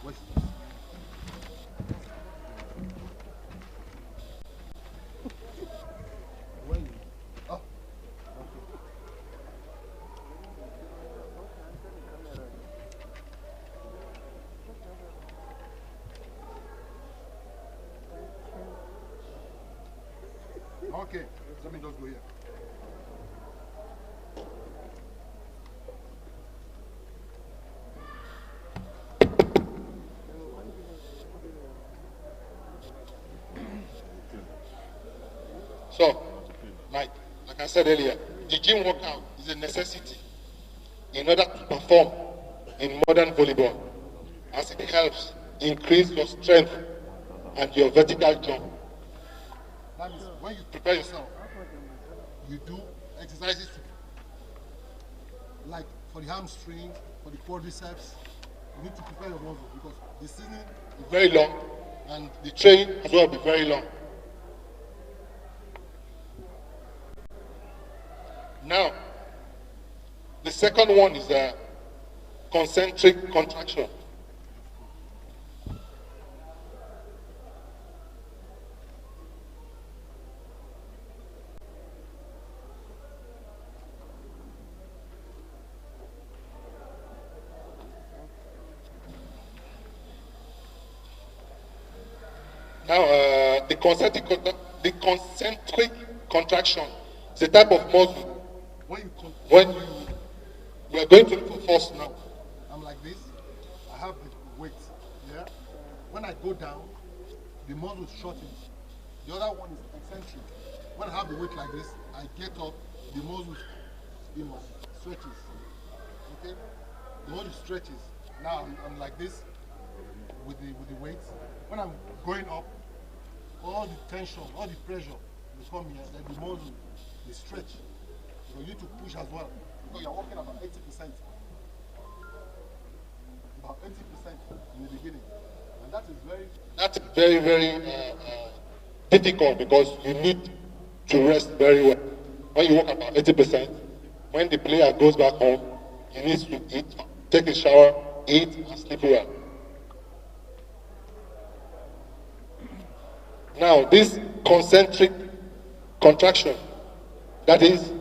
What's when? Oh, okay. Let me just go here. So, like I said earlier, the gym workout is a necessity in order to perform in modern volleyball, as it helps increase your strength and your vertical jump. That means when you prepare yourself, you do exercises like for the hamstring, for the quadriceps. You need to prepare your muscle because the season is Very long, and the training as well will be very long. Now, the second one is a concentric contraction. Now, the concentric contraction is a type of muscle when you when we are going to look for force now. I'm like this. I have the weight. Yeah. When I go down, the muscle shortens. The other one is eccentric. When I have the weight like this, I get up, the muscle, stretches. Okay. The muscle stretches. Now I'm like this with the weight. When I'm going up, all the tension, all the pressure will come here. Then the muscle, they stretch. So you need to push as well because you're working about 80%. About 80% in the beginning. And that is That's very difficult because you need to rest very well. When you work about 80%, when the player goes back home, he needs to eat, take a shower, eat, and sleep well. Now, this concentric contraction, that is,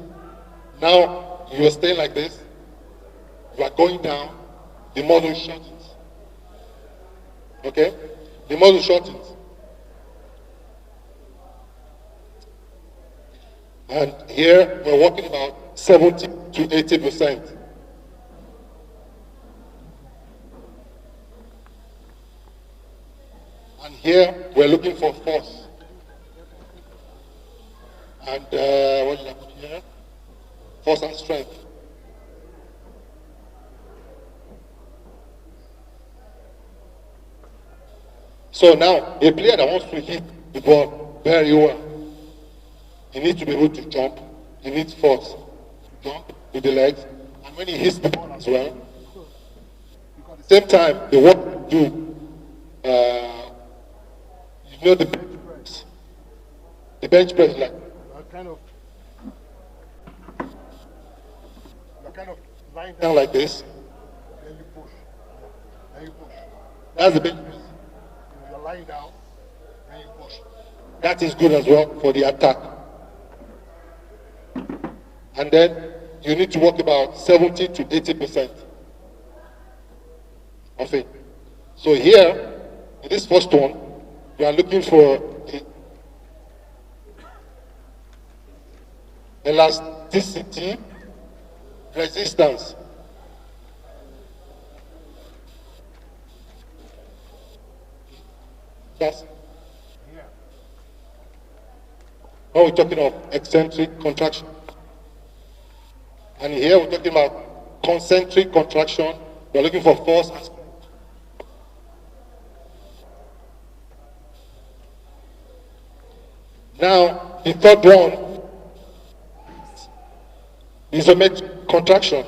now you are staying like this, you are going down, the muscle shortens. Okay? The muscle shortens. And here we're working about 70 to 80%. And here we're looking for force. And what did I put here? Force and strength. So now, a player that wants to hit the ball very well, he needs to be able to jump. He needs force. Jump with the legs. And when he hits the ball as well, at the same time, the work to do, the bench press. The bench press, like, kind of you're kind of lying down down like this. then you push. Then you push. That's the bench press. You're lying down, then you push. That is good as well for the attack. And then you need to work about 70 to 80% of it. So here, in this first one, we are looking for the elasticity, resistance. That's when we're talking of eccentric contraction. And here we're talking about concentric contraction. We're looking for force and strength. Now, the third one is isometric contraction.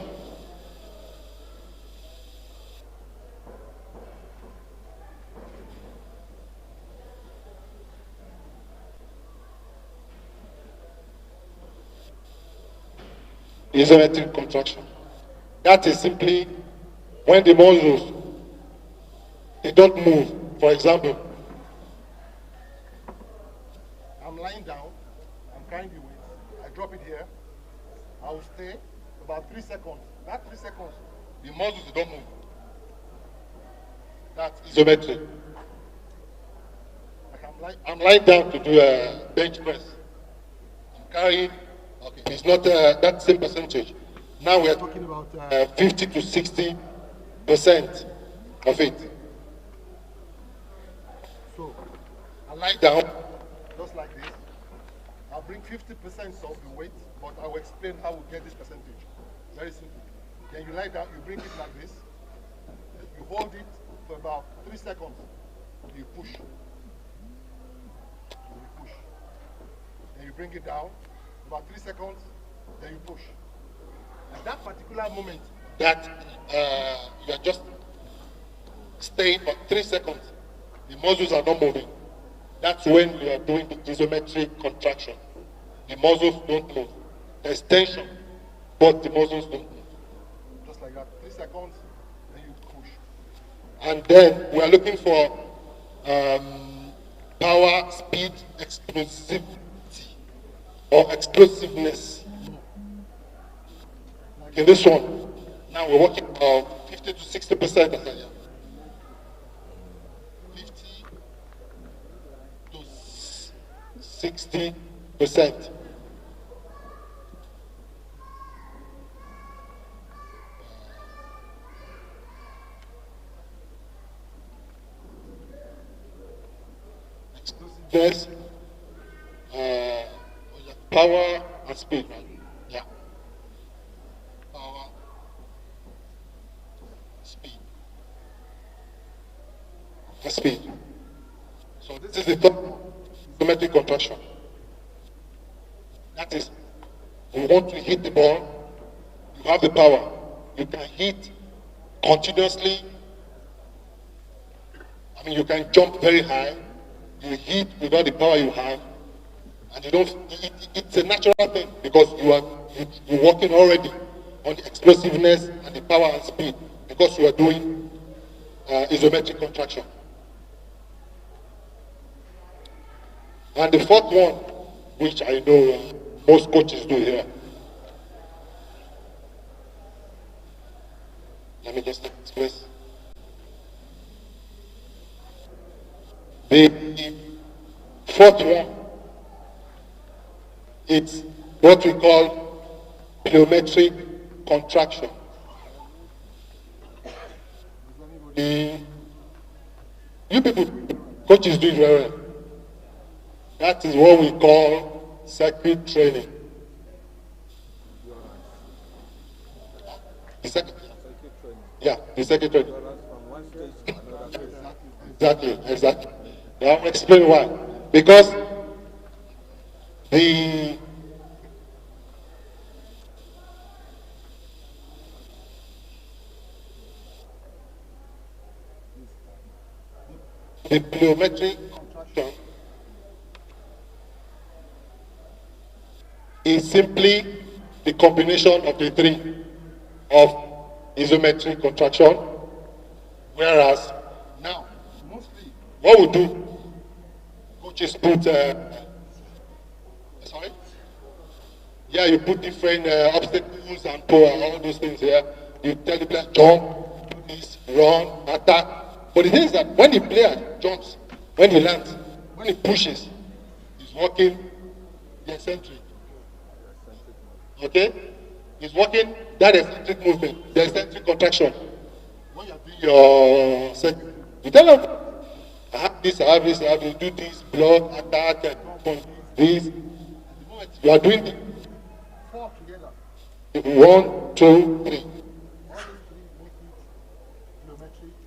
Isometric contraction. That is simply when the muscles they don't move. For example, I'm lying down, I'm carrying the weight, I drop it here, I will stay about 3 seconds. That 3 seconds, the muscles they don't move. That's isometric. like I'm lying down to do a bench press. I'm carrying, okay, it's not that same percentage. Now we are talking about 50 to 60% of it. so I lie down. just like this. I'll bring 50% of the weight, but I will explain how we get this percentage. Very simple. Then you lie down, you bring it like this, you hold it for about 3 seconds, you push. You push. Then you bring it down, about 3 seconds, then you push. At that particular moment, That you are just staying for 3 seconds. The muscles are not moving. That's when you are doing the isometric contraction. The muscles don't move. There's tension, but the muscles don't move. just like that, 3 seconds, then you push. And then we are looking for power, speed, explosivity, or explosiveness. In this one, now we're working 50 to 60%. 50 to 60%. Explosiveness, power and speed. Right? Yeah. Power, speed. And speed. So this is the third isometric contraction. That is, you want to hit the ball, you have the power. You can hit continuously. I mean, you can jump very high. You hit without the power you have, and you don't. It's a natural thing because you're working already on the explosiveness and the power and speed because you are doing isometric contraction. And the fourth one, which I know most coaches do here. Let me just express. The fourth one, it's what we call plyometric contraction. You people, coaches do it very well. That is what we call circuit training. The circuit, yeah, the circuit training. Exactly. I'll explain why. Because the plyometric contraction is simply the combination of the three of isometric contraction, whereas now mostly what we do, coaches put sorry, yeah, you put different obstacles and all those things here. You tell the player jump, do this, run, attack. But the thing is that when the player jumps, when he lands, when he pushes, he's working the eccentric. Okay? He's working that eccentric movement, the eccentric contraction. When you're doing your circuit, you tell them, I have this, do this, block, attack, and this. You are doing the 4 together. 1, 2, 3. All these three make it plyometric.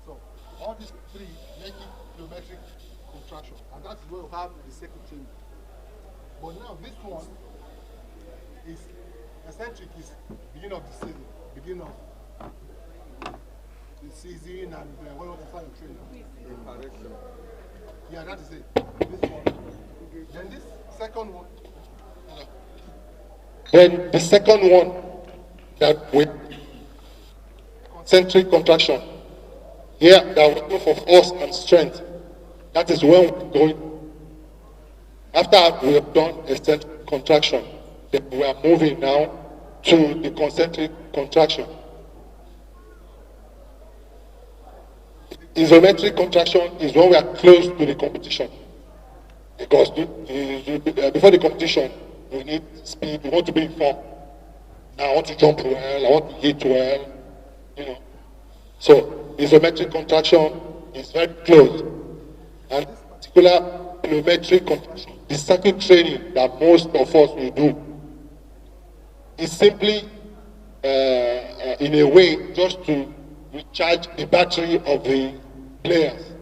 So all these three make it plyometric contraction, and that's where we have the circuit training. But now this one is eccentric, is beginning of the season, beginning of the season, and when you want to start your training. Yeah, that is it. This one. Then this second one. Then the second one that we concentric contraction. Here, they are working for force and strength. That is when we're going. After we have done eccentric contraction, then we are moving now to the concentric contraction. Isometric contraction is when we are close to the competition. Because before the competition, we need speed, we want to be in form. Now I want to jump well, I want to hit well, you know. So isometric contraction is very close. And this particular plyometric contraction, the circuit training that most of us will do, is simply in a way just to recharge the battery of the players.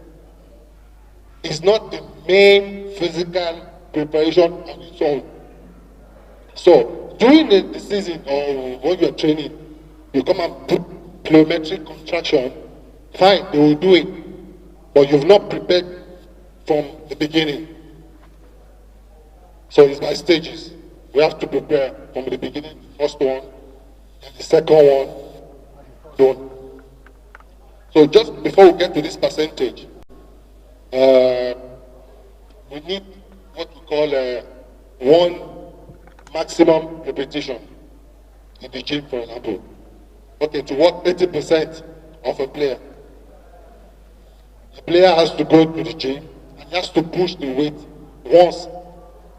It's not the main physical preparation on its own. So during the season or when you're training, you come and put plyometric contraction, fine, they will do it, but you've not prepared from the beginning. So it's by stages. We have to prepare from the beginning, the first one, and the second one, don't. So just before we get to this percentage, we need what we call one maximum repetition in the gym, for example. Okay, to work 80% of a player. The player has to go to the gym and he has to push the weight once,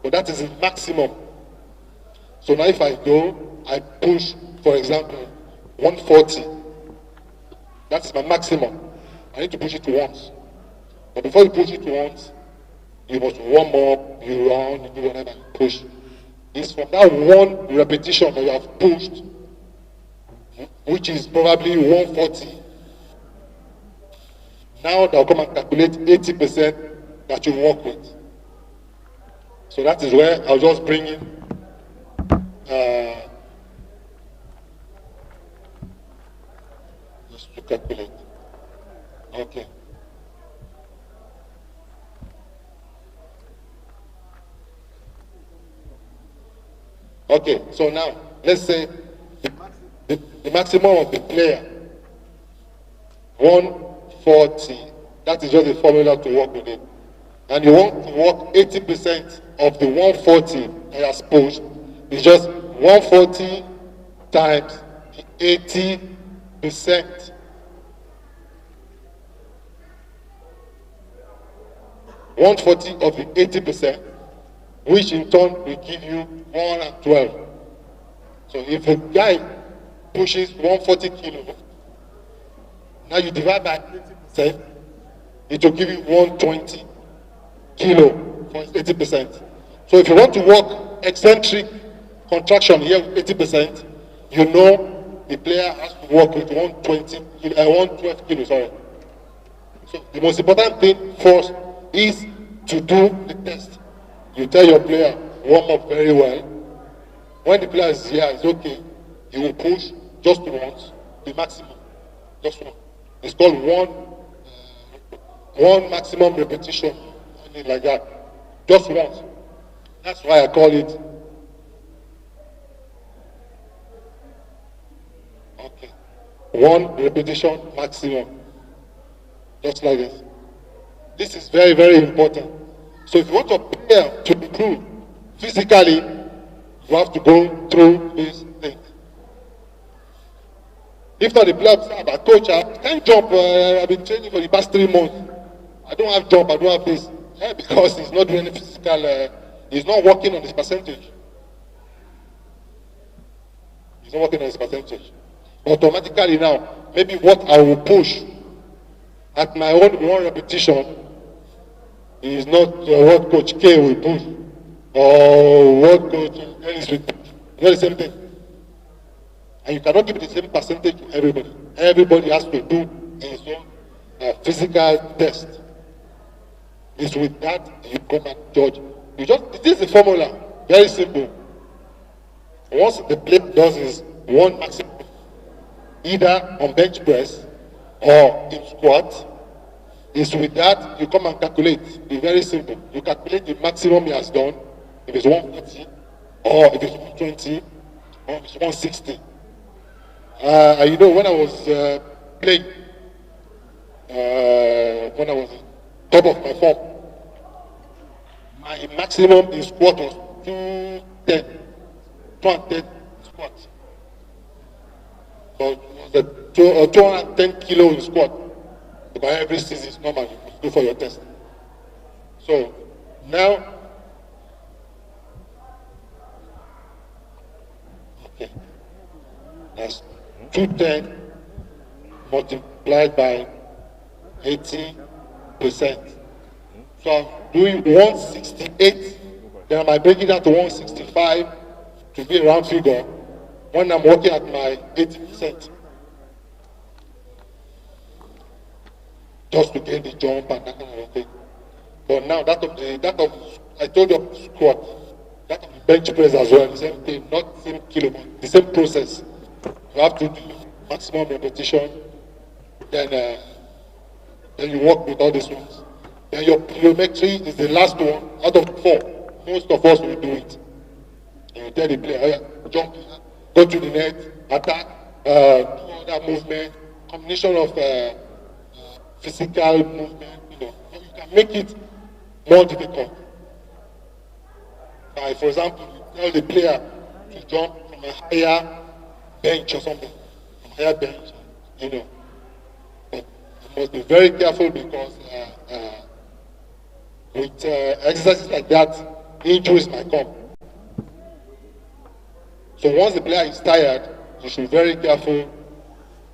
but that is the maximum. So now if I go, I push, for example, 140. That's my maximum. I need to push it once. But before you push it once, you must warm up, you run, you do whatever, you push. It's from that one repetition that you have pushed, which is probably 140. Now they'll come and calculate 80% that you work with. So that is where I'll just bring in just to calculate. Okay. Okay, so now let's say the maximum of the player, 140. That is just a formula to work with it. And you want to work 80% of the 140 that has pushed. It's just 140 times the 80%. One 40 of the 80%, which in turn will give you 112. So if a guy pushes 140 kilo, now you divide by 80%, it will give you 120 kilo for 80%. So if you want to work eccentric contraction here with 80%, you know the player has to work with 112 kilo, sorry. So the most important thing first is to do the test. You tell your player, warm up very well. When the player is here, it's okay. You will push just once, the maximum, just one. It's called one maximum repetition, something like that, just once. That's why I call it. Okay, one repetition maximum, just like this. This is very, very important. So if you want your player to improve physically, you have to go through this thing. If not, the player will say, but coach, I can't jump. I've been training for the past 3 months. I don't have jump, I don't have this. Yeah, because he's not doing any physical, he's not working on his percentage. He's not working on his percentage. Automatically now, maybe what I will push at my own one repetition is not what Coach K will push or what Coach Ellis will push. It's not the same thing. And you cannot give the same percentage to everybody. Everybody has to do his own physical test. It's with that you come and judge. You just, this is the formula, very simple. Once the player does his one maximum, either on bench press or in squat, is with that you come and calculate. It's very simple. You calculate the maximum he has done, if it's 140, or if it's 120, or if it's 160. You know, when I was playing when I was top of my form. My maximum in squat was 210 squat. So it was a 210 kilo in squat. Because every season is normal, you go for your test. So now, okay, that's 210 multiplied by 80%. So I'm doing 168, then I might break it down to 165 to be a round figure when I'm working at my 80%. Just to gain the jump and that kind of thing. But now that of I told you squat, that of the bench press as well, the same thing, not the same kilo, but the same process. You have to do maximum repetition, then you work with all these ones. Then your plyometry is the last one out of 4. Most of us will do it. And you tell the player, oh, jump, go to the net, attack, do other movement, combination of physical movement, you know, you can make it more difficult. For example, you tell the player to jump from a higher bench or something, from a higher bench, you know. But you must be very careful because with exercises like that, injuries might come. So once the player is tired, you should be very careful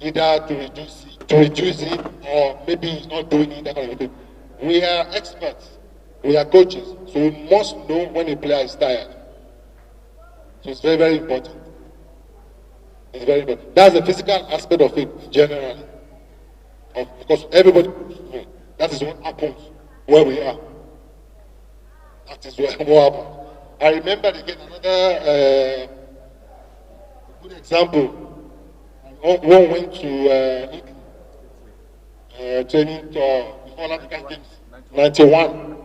either to reduce it or maybe he's not doing it, that kind of thing. We are experts, we are coaches, so we must know when a player is tired. So it's very, very important. It's very important. That's the physical aspect of it generally. Because everybody, that is what happens where we are. That is what happens. I remember again another good example. One went to training before African Games, 91.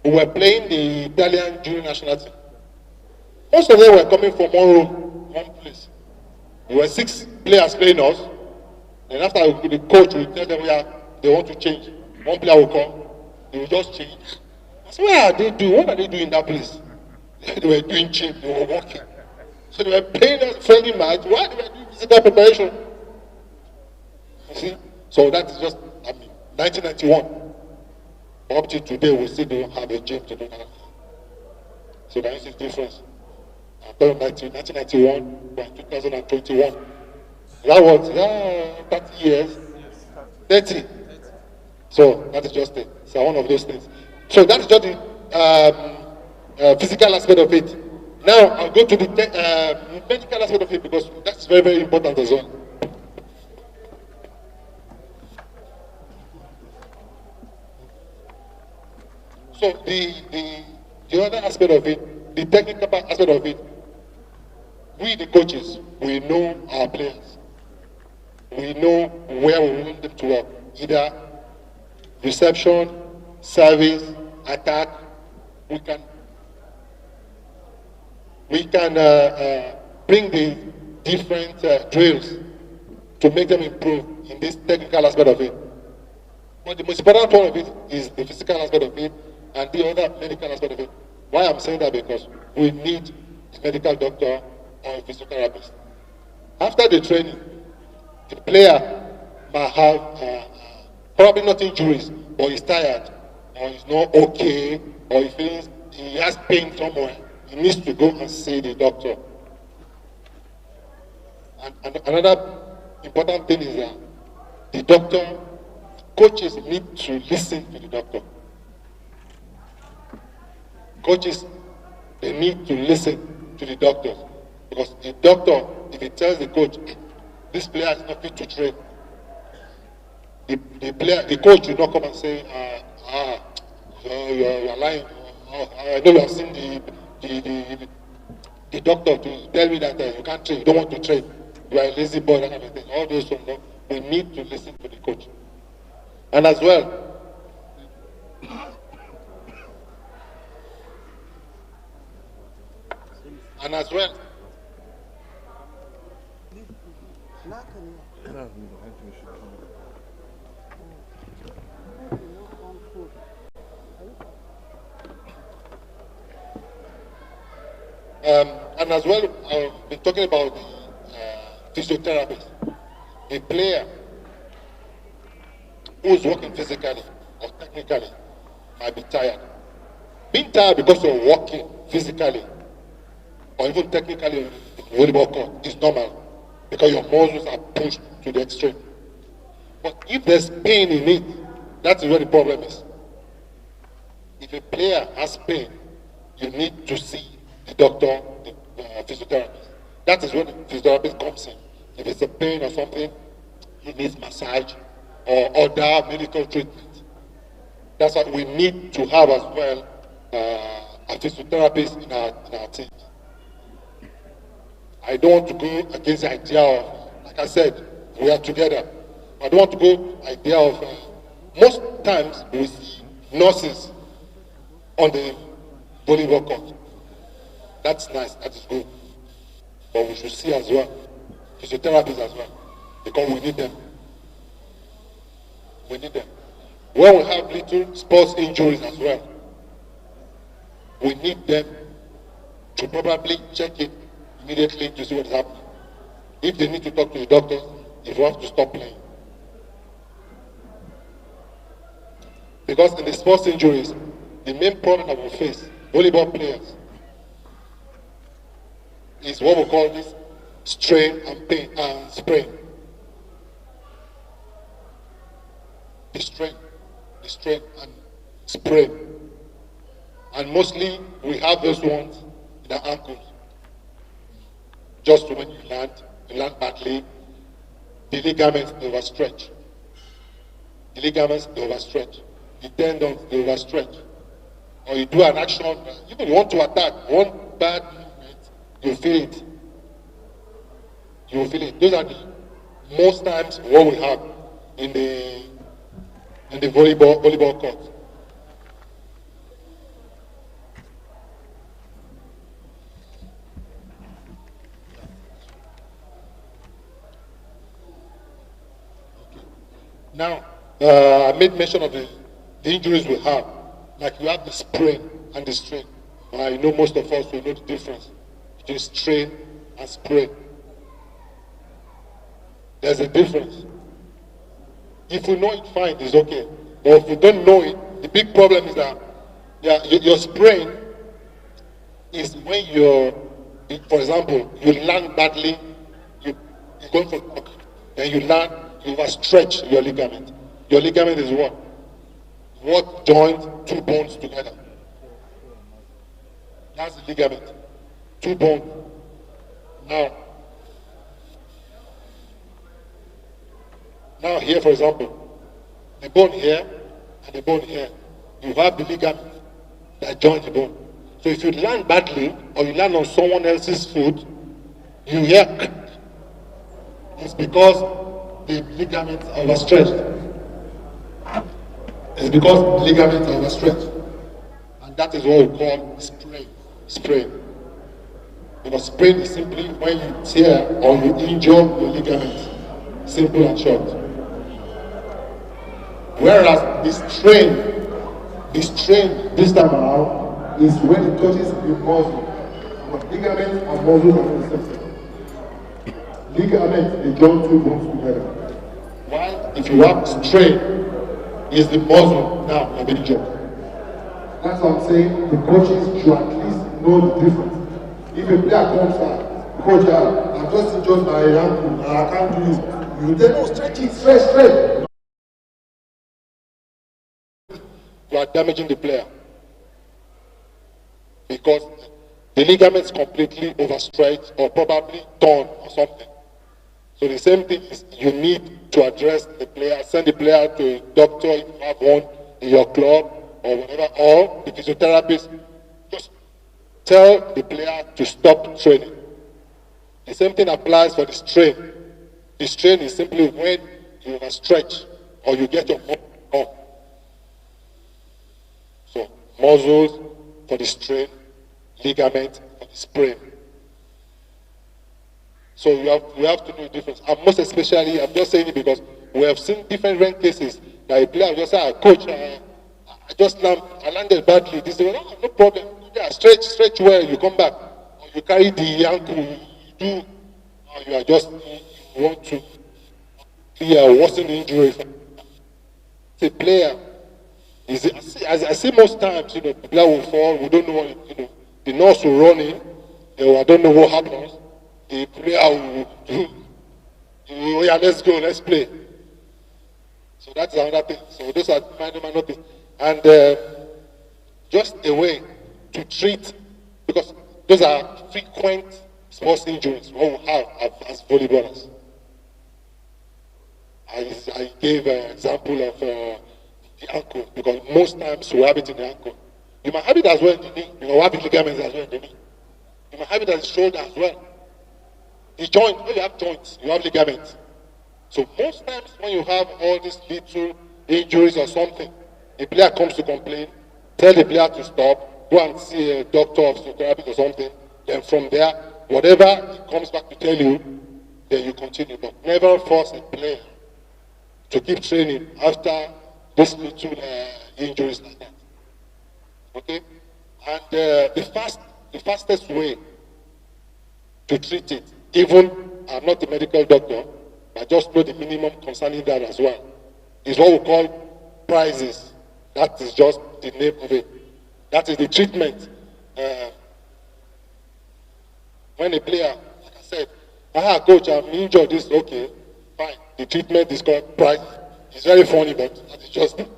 We were playing the Italian junior national team. Most of them were coming from one room, one place. There were 6 players playing us. And after the coach will tell them they want to change. One player will come, they will just change. I said, what are they doing? What are they doing in that place? They were doing gym, they were walking. So they were playing a friendly match while they were doing physical preparation. You see? So that is just, 1991. Up to today, we still don't have a gym to do that. So that is the difference. From 1991 to 2021. That was 30 years. 30. So that is just it. So one of those things. So that is just the physical aspect of it. Now I'll go to the medical aspect of it because that's very, very important as well. So the other aspect of it, the technical aspect of it, we the coaches, we know our players. We know where we want them to work. Either reception, service, attack. We can bring the different drills to make them improve in this technical aspect of it. But the most important part of it is the physical aspect of it and the other medical aspect of it. Why I'm saying that? Because we need a medical doctor or a physiotherapist. After the training, the player might have probably not injuries, but he's tired, or he's not okay, or he feels he has pain somewhere. He needs to go and see the doctor. And another important thing is that the doctor, coaches need to listen to the doctor. Coaches, they need to listen to the doctors. Because the doctor, if he tells the coach, this player is not fit to train, the coach will not come and say, you're lying. I know you have seen the doctor to tell me that you can't train, you don't want to train, you are a lazy boy, that kind of thing. All those things, we need to listen to the coach. And as well, And as well, I've been talking about the physiotherapist. A player who's working physically or technically might be tired. Being tired because you're working physically or even technically on the volleyball court is normal because your muscles are pushed to the extreme. But if there's pain in it, that is where the problem is. If a player has pain, you need to see the doctor, the physiotherapist. That is where the physiotherapist comes in. If it's a pain or something, he needs massage or other medical treatment. That's what we need to have as well, a physiotherapist in our team. I don't want to go against the idea of, like I said, we are together. I don't want to go idea of, most times we see nurses on the volleyball court. That's nice, that is good. But we should see as well, physiotherapists as well, because we need them. We need them. When we have little sports injuries as well, we need them to probably check it immediately to see what is happening. If they need to talk to the doctor, if we have to stop playing. Because in the sports injuries, the main problem that we face, volleyball players, is what we call this strain and pain and sprain. The strain and sprain. And mostly we have those ones in the ankles. Just when you land badly, the ligaments they overstretch. The ligaments they overstretch. The tendons they overstretch. Or you do an action, even you want to attack, one bad movement, you feel it. You will feel it. Those are the most times what we have in the volleyball court. Now, I made mention of the injuries we have. Like you have the sprain and the strain. I know most of us will know the difference between strain and sprain. There's a difference. If we know it, fine, it's okay. But if we don't know it, the big problem is that your sprain is when you're, for example, you land badly, you're going for a talk, then you land, you overstretch your ligament. Your ligament is what? What joins two bones together? That's the ligament. Two bones. Now here, for example, the bone here and the bone here, you have the ligament that joins the bone. So if you land badly or you land on someone else's foot, you hear it's because the ligaments are overstretched. It's because the ligaments are overstretched. And that is what we call sprain. Because sprain is simply when you tear or you injure your ligaments. Simple and short. Whereas the strain this time around is when it touches the muscle. But ligaments and muscles are not the same thing. Ligaments, they join two bones together. While if you have strain, is the muscle now you're being injured. That's what I'm saying. The coaches should at least know the difference. If a player comes out, coach, I'm just injured my ankle, I can't do this. You tell no, stretch it, straight. You are damaging the player because the ligaments completely overstretched or probably torn or something. So the same thing is you need to address the player, send the player to a doctor if you have one in your club or whatever, or the physiotherapist. Just tell the player to stop training. The same thing applies for the strain. The strain is simply when you overstretch or you get your muscle up. So muscles for the strain, ligament for the sprain. So we have to know the difference. And most especially, I'm just saying it because we have seen different rank cases that a player will just say, coach, I landed badly. This is no problem. Yeah, stretch well, you come back. Or you carry the ankle, you do, or you are just, you want to worsen the injury. It's a player. As I see most times, the player will fall, we don't know what, the nurse will run in, I don't know what happens. The player will do, yeah, let's go, let's play. So that's another thing. So those are minor things. And just a way to treat, because those are frequent sports injuries what we have as volleyballers. I gave an example of the ankle, because most times we have it in the ankle. You might have it as well in the knee. You know, have ligaments as well in the knee. You might have it as the shoulder as well. The joint, when you have joints, you have ligaments. So most times when you have all these little injuries or something, the player comes to complain, tell the player to stop, go and see a doctor of physiotherapy or something. Then from there, whatever he comes back to tell you, then you continue. But never force a player to keep training after these little injuries like that. Okay? And the fastest way to treat it, even I'm not a medical doctor, I just know the minimum concerning that as well, is what we call prices. That is just the name of it. That is the treatment. When a player, like I said, coach, I'm injured, this, okay, fine. The treatment is called price. It's very funny, but that is just it.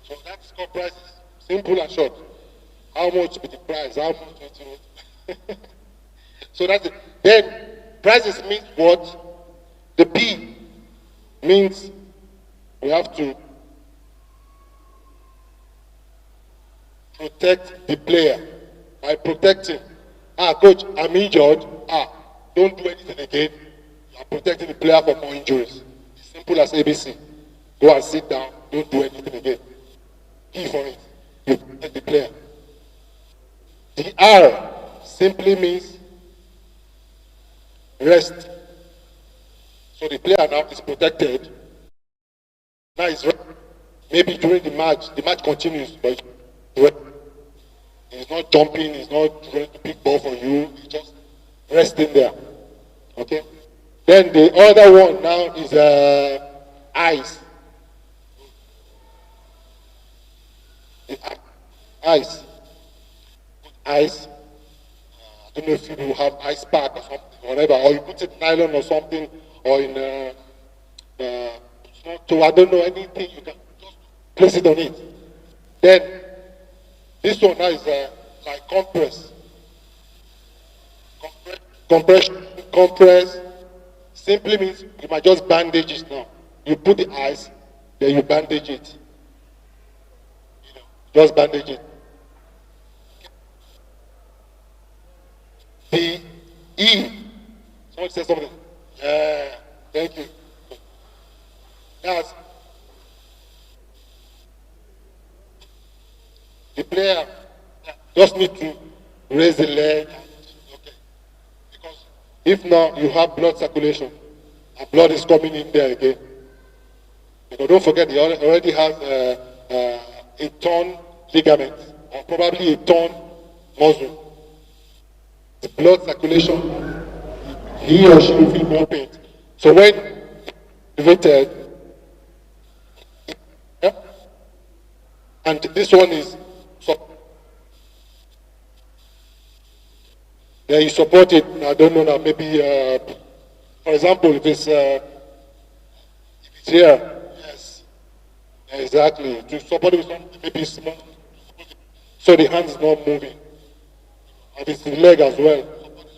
So that's called prices. Simple and short. How much be the price? How much? So that's it. Then prices means what? The P means we have to protect the player. By protecting, coach, I'm injured. Don't do anything again. I'm protecting the player from more injuries. Simple as ABC. Go and sit down. Don't do anything again. Key for it. You protect the player. The R simply means rest. So the player now is protected. Now he's rest. Maybe during the match continues, but he's not jumping, he's not throwing the big ball for you, he's just resting there. Okay? Then the other one now is eyes. Eyes. Eyes. I don't know if you have ice pack or something, whatever, or you put it in nylon or something, or in so I don't know anything, you can just place it on it. Then this one now is like compress. Compress simply means you might just bandage it now. You put the ice, then you bandage it. Just bandage it. The E. Someone said something. Yeah, thank you. Yes. The player just need to raise the leg. Okay. Because if not, you have blood circulation. And blood is coming in there again. Because don't forget, he already has a torn ligament, or probably a torn muscle. The blood circulation, he or she will feel more pain. So when elevated, and this one is then you support it. I don't know now. Maybe, for example, if it's here, yes, exactly. To support it with something maybe small, so the hand is not moving. And it's the leg as well.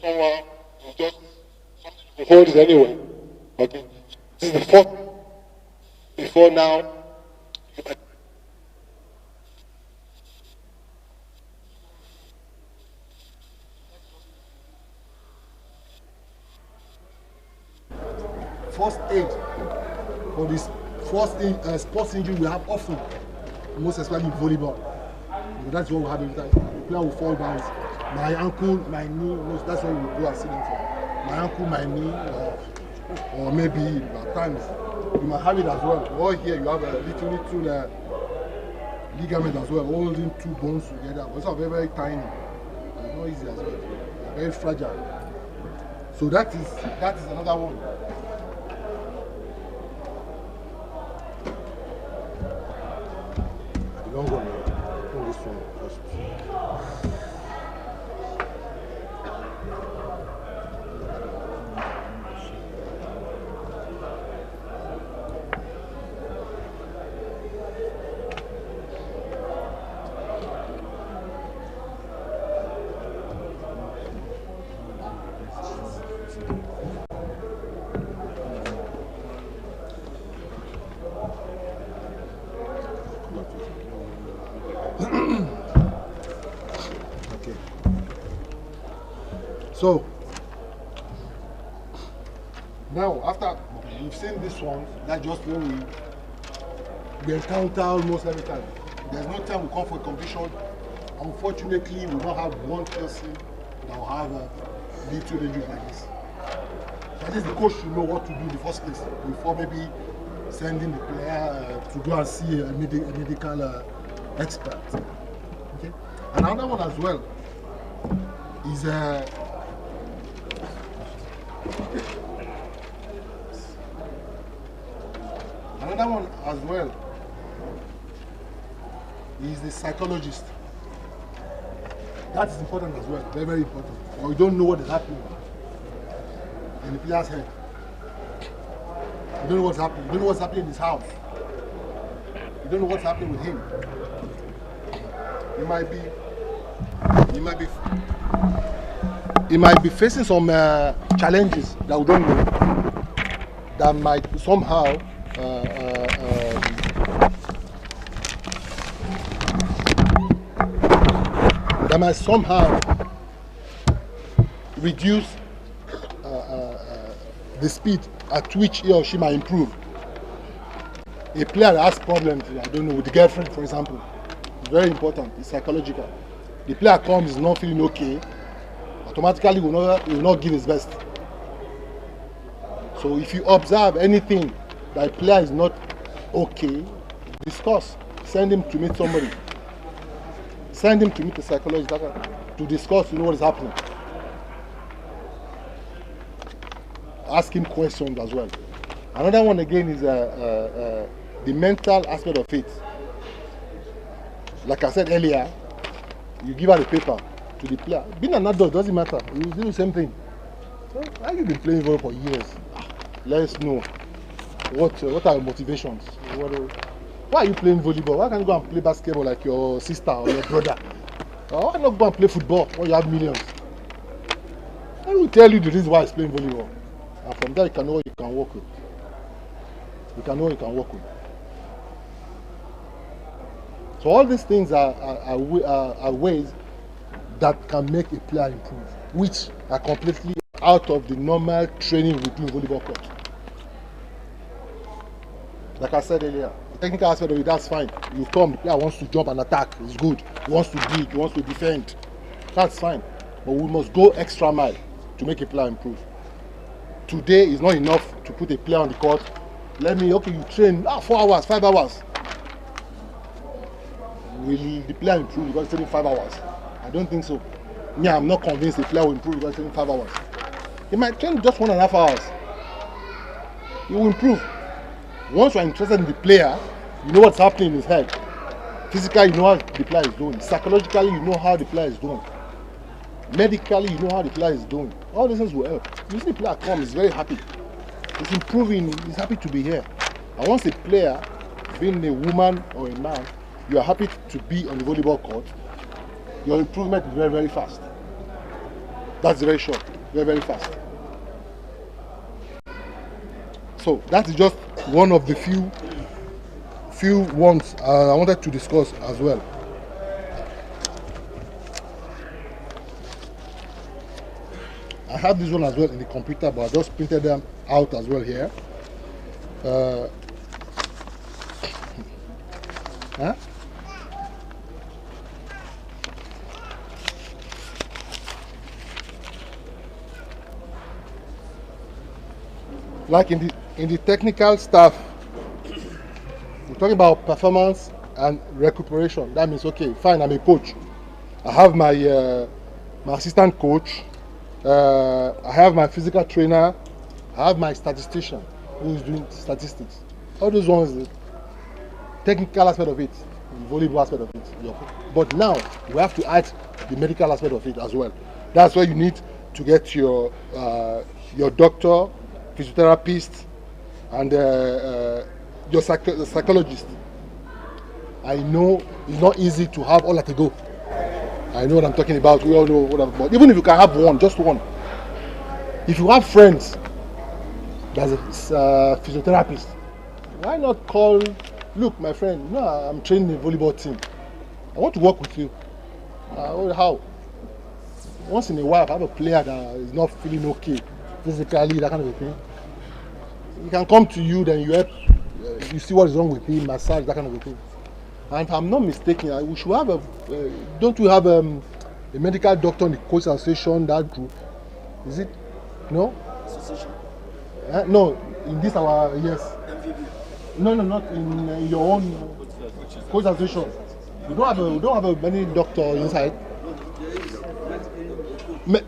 Someone will just something to hold it anyway. Okay. This is the fourth. Before now, first aid for this sports injury we have often, most especially in volleyball. Because that's what we have every time. The player will fall down. My ankle, my knee, that's what we go and see them for. My ankle, my knee, or maybe at times you might have it as well. Or here you have a little ligament as well, holding two bones together. It's very, very tiny. It's not easy as well. Very fragile. So that is another one. The long one, this one first. So now after we've seen this one, that's just when we encounter almost every time. There's no time we come for a competition. Unfortunately, we don't have one person that will have a little injury like this. So at least the coach should know what to do in the first place before maybe sending the player to go and see a medical expert. Okay. Another one as well is another one as well is the psychologist. That is important as well, very, very important. Or you don't know what is happening in the player's head. You don't know what's happening. You don't know what's happening in his house. You don't know what's happening with him. He might be facing some challenges that we don't know, that might somehow reduce the speed at which he or she might improve. A player that has problems, I don't know, with the girlfriend, for example, it's very important. It's psychological. The player comes, is not feeling okay, automatically will not give his best. So if you observe anything that a player is not okay, discuss. Send him to meet somebody. Send him to meet a psychologist to discuss, what is happening. Ask him questions as well. Another one again is the mental aspect of it. Like I said earlier, you give her the paper to the player. Being an adult doesn't matter. You do the same thing. So, how have you been playing volleyball for years? Let's know what are your motivations. Why are you playing volleyball? Why can't you go and play basketball like your sister or your brother? Or why not go and play football when you have millions? I will tell you the reason why he's playing volleyball. And from there you can know what you can work with. You can know what you can work with. So all these things are ways that can make a player improve, which are completely out of the normal training we do in volleyball court. Like I said earlier, the technical aspect of it, that's fine. You come, the player wants to jump and attack, it's good. He wants to dig, he wants to defend, that's fine. But we must go extra mile to make a player improve. Today is not enough to put a player on the court. You train 4 hours, 5 hours. Will the player improve because it's only 5 hours? I don't think so. Yeah, I'm not convinced the player will improve because it's only 5 hours. He might train just 1.5 hours. He will improve. Once you are interested in the player, you know what's happening in his head. Physically, you know how the player is doing. Psychologically, you know how the player is doing. Medically, you know how the player is doing. All these things will help. You see the player come, he's very happy. He's improving, he's happy to be here. And once a player, being a woman or a man, you are happy to be on the volleyball court, your improvement is very, very fast. That's very short, very, very fast. So that is just one of the few ones I wanted to discuss as well. have this one as well in the computer, but I just printed them out as well here. Huh? Like in the technical stuff, we're talking about performance and recuperation. That means, okay, fine, I'm a coach. I have my my assistant coach. I have my physical trainer. I have my statistician who is doing statistics. All those ones, the technical aspect of it, the volleyball aspect of it. But now we have to add the medical aspect of it as well. That's where you need to get your doctor, physiotherapist, and your psychologist. I know it's not easy to have all at a go. I know what I'm talking about. We all know what I'm about. Even if you can have one, just one. If you have friends that's a physiotherapist, why not call, look, my friend, no, I'm training a volleyball team. I want to work with you. How? Once in a while, if I have a player that is not feeling okay, physically, that kind of a thing, he can come to you, then you help, you see what is wrong with him, massage, that kind of a thing. And if I'm not mistaken, we should have don't we have a medical doctor in the coach association, that group? Is it? No? Association? No, in this our, yes. MVB? No, not in your own coach association. We don't have a medical doctor inside.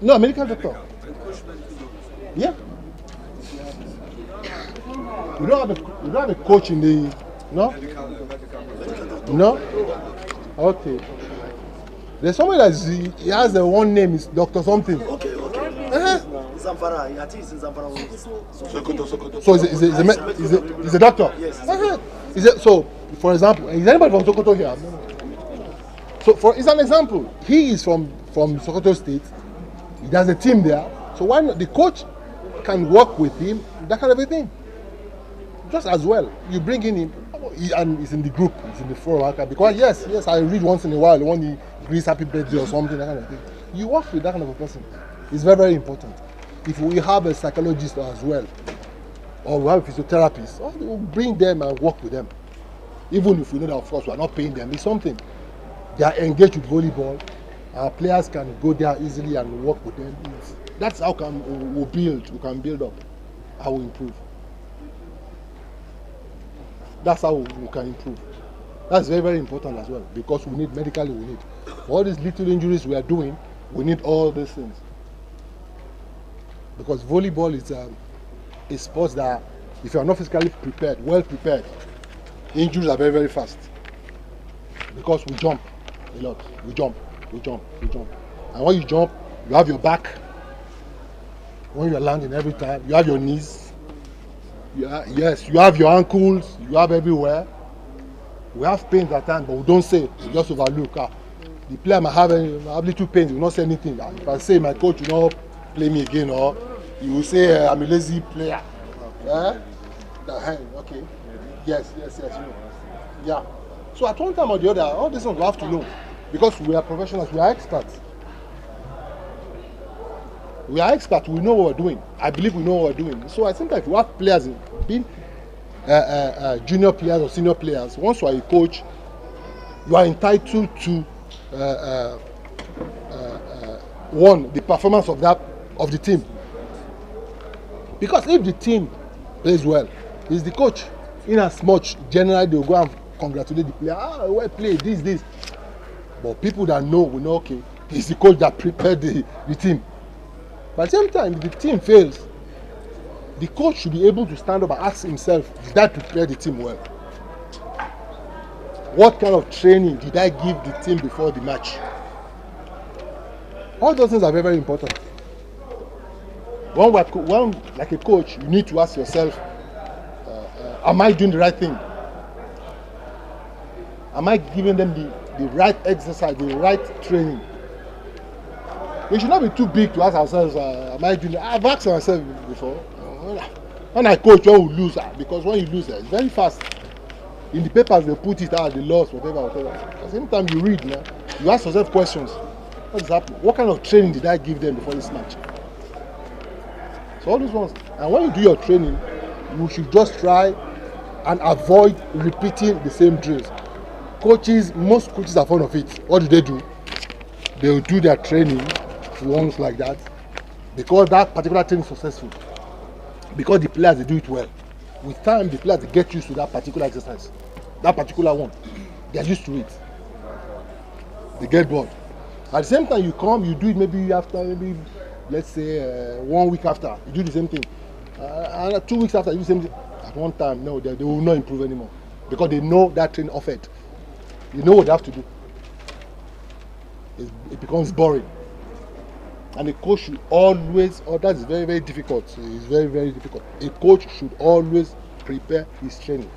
No, a medical doctor. Yeah. We don't have a coach in the, no? No? Okay. There's somebody that he has the one name is Doctor something. Okay. Zamfara, I think it's in Zamfara. Sokoto. So is a doctor? Yes. So, for example, is anybody from Sokoto here? So, it's an example. He is from Sokoto State. He has a team there. So why not? The coach can work with him, that kind of a thing. Just as well. You bring in him, and he's in the group, he's in the forum. Because yes, I read once in a while when he greets happy birthday or something, that kind of thing. You work with that kind of a person. It's very, very important. If we have a psychologist as well, or we have a physiotherapist, we'll bring them and work with them. Even if we know that, of course, we are not paying them, it's something. They are engaged with volleyball. Our players can go there easily and work with them. That's how we can build up, how we improve. That's how we can improve. That's very, very important as well, because we need medically, we need. All these little injuries we are doing, we need all these things. Because volleyball is a sport that, if you are not physically prepared, well prepared, injuries are very, very fast. Because we jump a lot. We jump. And when you jump, you have your back. When you are landing every time, you have your knees. You have your ankles. You have everywhere. We have pains at times, but we don't say. We just overlook. The player might have little pains. We will not say anything. If I say my coach will not play me again, or he will say I'm a lazy player. Okay. Yes. Yeah. So at one time or the other, all these ones we have to know, because we are professionals. We are experts. We know what we're doing. I believe we know what we're doing. So I think that if we have players, being junior players or senior players, once you are a coach, you are entitled to one, the performance of the team. Because if the team plays well, it's the coach. In as much, generally they will go and congratulate the player. Well played, this. But people that know will know, okay, it's the coach that prepared the team. But at the same time, if the team fails, the coach should be able to stand up and ask himself, did I prepare the team well? What kind of training did I give the team before the match? All those things are very, very important. When like a coach, you need to ask yourself, am I doing the right thing? Am I giving them the right exercise, the right training? We should not be too big to ask ourselves, am I doing it? I've asked myself before. When I coach, when we lose, because when you lose, it's very fast. In the papers, they put it out, they lost, whatever. At the same time, you read, you ask yourself questions. What is happening? What kind of training did I give them before this match? So all these ones. And when you do your training, you should just try and avoid repeating the same drills. Most coaches are fond of it. What do? They will do their training once like that because that particular training is successful. Because the players, they do it well. With time, the players, they get used to that particular exercise. That particular one. They are used to it. They get bored. At the same time, you come, you do it maybe after, let's say 1 week after, you do the same thing. And 2 weeks after, you do the same thing. At one time, no, they will not improve anymore. Because they know that training offered. You know what they have to do. It becomes boring. And a coach should always, that is very, very difficult. It's very, very difficult. A coach should always prepare his training.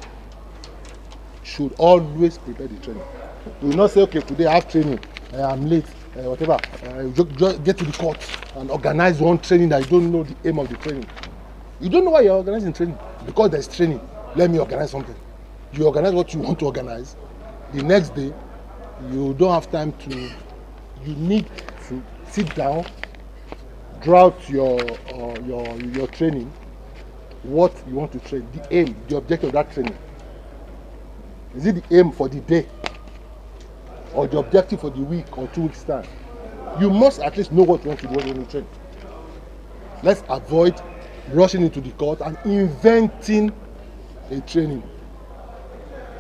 Should always prepare the training. You will not say, okay, today I have training, I'm late, whatever. You just get to the court and organize one training that you don't know the aim of the training. You don't know why you're organizing training. Because there's training. Let me organize something. You organize what you want to organize. The next day, you don't have time to, you need to sit down, draw out your training, what you want to train, the aim, the objective of that training. Is it the aim for the day or the objective for the week or 2 weeks time? You must at least know what you want to do when you train. Let's avoid rushing into the court and inventing a training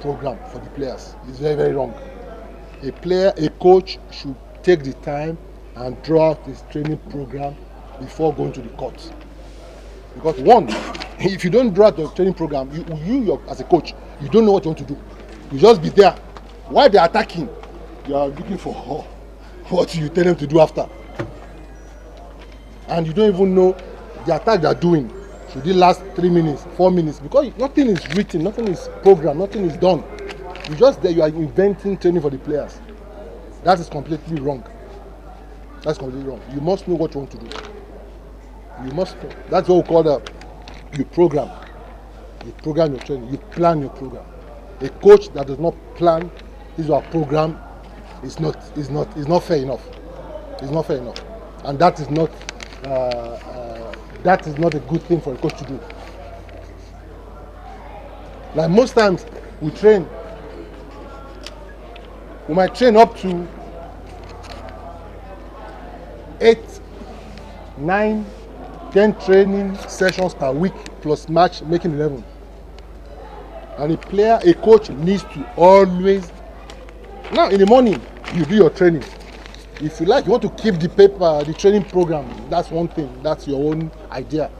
program for the players. It's very, very wrong. A coach should take the time and draw out his training program before going to the court. Because one, if you don't draw out your training program, you as a coach, you don't know what you want to do. You just be there. While they're attacking, you are looking for what you tell them to do after. And you don't even know the attack they're doing. Should it last 3 minutes, 4 minutes? Because nothing is written, nothing is programmed, nothing is done. You just there, you are inventing training for the players. That is completely wrong. That's completely wrong. You must know what you want to do. You must. That's what we call you program. You program your training. You plan your program. A coach that does not plan his or her program is not fair enough. It's not fair enough, and that is not a good thing for a coach to do. Like most times we train, we might train up to 8, 9, 10 training sessions per week plus match making 11. And a coach needs to always, now in the morning you do your training. If you like, you want to keep the training program, that's one thing, that's your own idea.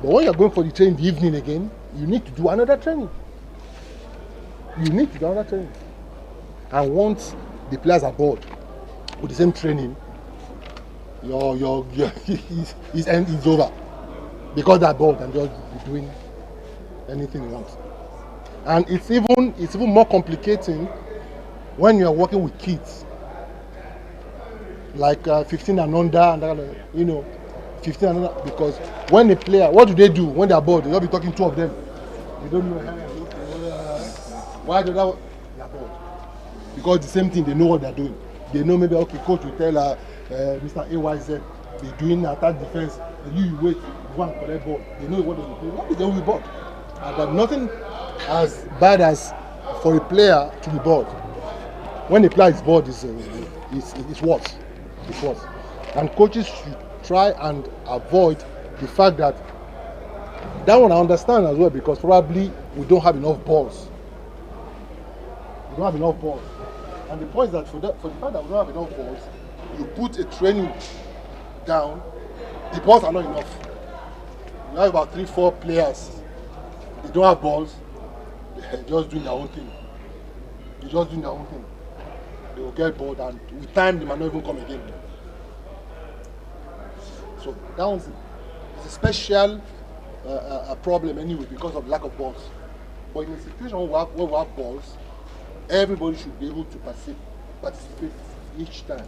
But when you're going for the training in the evening again, you need to do another training. And once the players are bored with the same training, his end is over. Because they're bored and just be doing anything you want. And it's even more complicating when you're working with kids. Like 15 and under, and 15 and under, because when a player, what do when they're bored? They'll be talking two of them. You don't know why they are bored. Because the same thing, they know what they're doing. They know maybe, okay, coach will tell Mr. AYZ, they're doing attack defense, and you wait, go and collect ball. They know what they're doing. What is they will be bored? But nothing as bad as for a player to be bored. When a player is bored, it's worse. It's worse. And coaches should try and avoid the fact that one I understand as well, because probably we don't have enough balls. We don't have enough balls. And the point is that for the fact that we don't have enough balls, you put a training down, the balls are not enough. You have about 3-4 players, they don't have balls, they're just doing their own thing. They will get bored, and with time they might not even come again. So that one's a special problem anyway because of lack of balls. But in a situation where we have balls, everybody should be able to participate each time.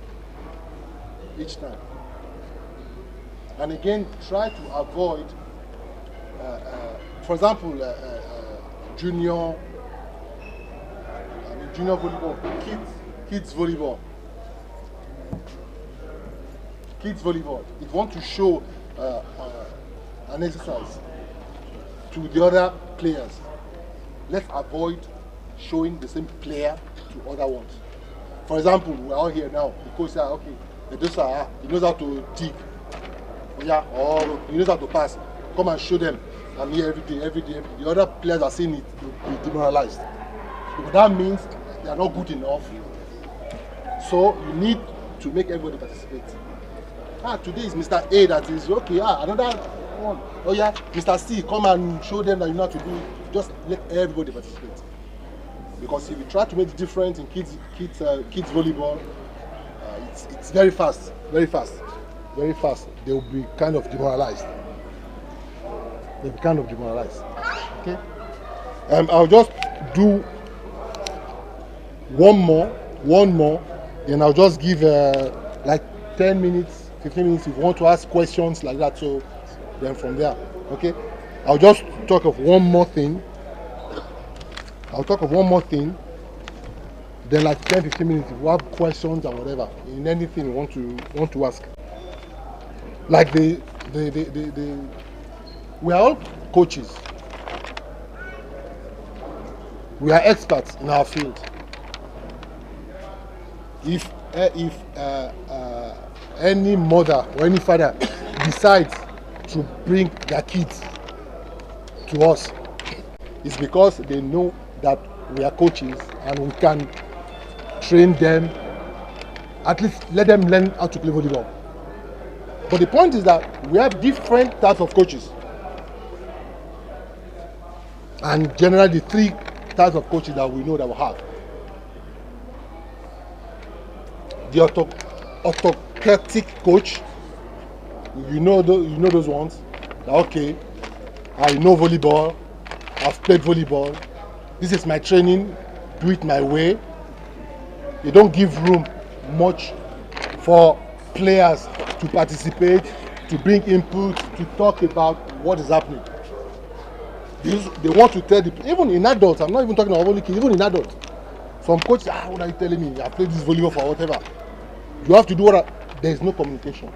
And again, try to avoid, for example, junior volleyball, kids volleyball. If you want to show an exercise to the other players. Let's avoid showing the same player to other ones. For example, we're all here now. The coach said, okay, the dosa, he knows how to dig. Yeah, or he knows how to pass. Come and show them. I'm here every day, every day. The other players are seeing it, they'll be demoralized. Because that means they are not good enough. So you need to make everybody participate. Today is Mr. A that is okay. Another one. Oh yeah, Mr. C, come and show them that you know how to do it. Just let everybody participate. Because if you try to make the difference in kids volleyball, it's very fast, very fast, very fast. They will be kind of demoralized. They'll be kind of demoralized. Okay. I'll just do one more, then I'll just give like 10 minutes, 15 minutes if you want to ask questions like that. So then from there, okay. I'll just talk of one more thing. Then like 10-15 minutes if you have questions or whatever in anything you want to ask. Like we are all coaches. We are experts in our field. If any mother or any father decides to bring their kids to us, it's because they know that we are coaches and we can train them, at least let them learn how to play volleyball. But the point is that we have different types of coaches. And generally 3 types of coaches that we know that we have. The autocratic coach, you know those ones. Okay, I know volleyball, I've played volleyball, this is my training, do it my way. They don't give room much for players to participate, to bring input, to talk about what is happening. They want to tell the, even in adults, I'm not even talking about only kids, even in adults. Some coaches, what are you telling me? I played this volleyball for whatever. You have to do what? There is no communication.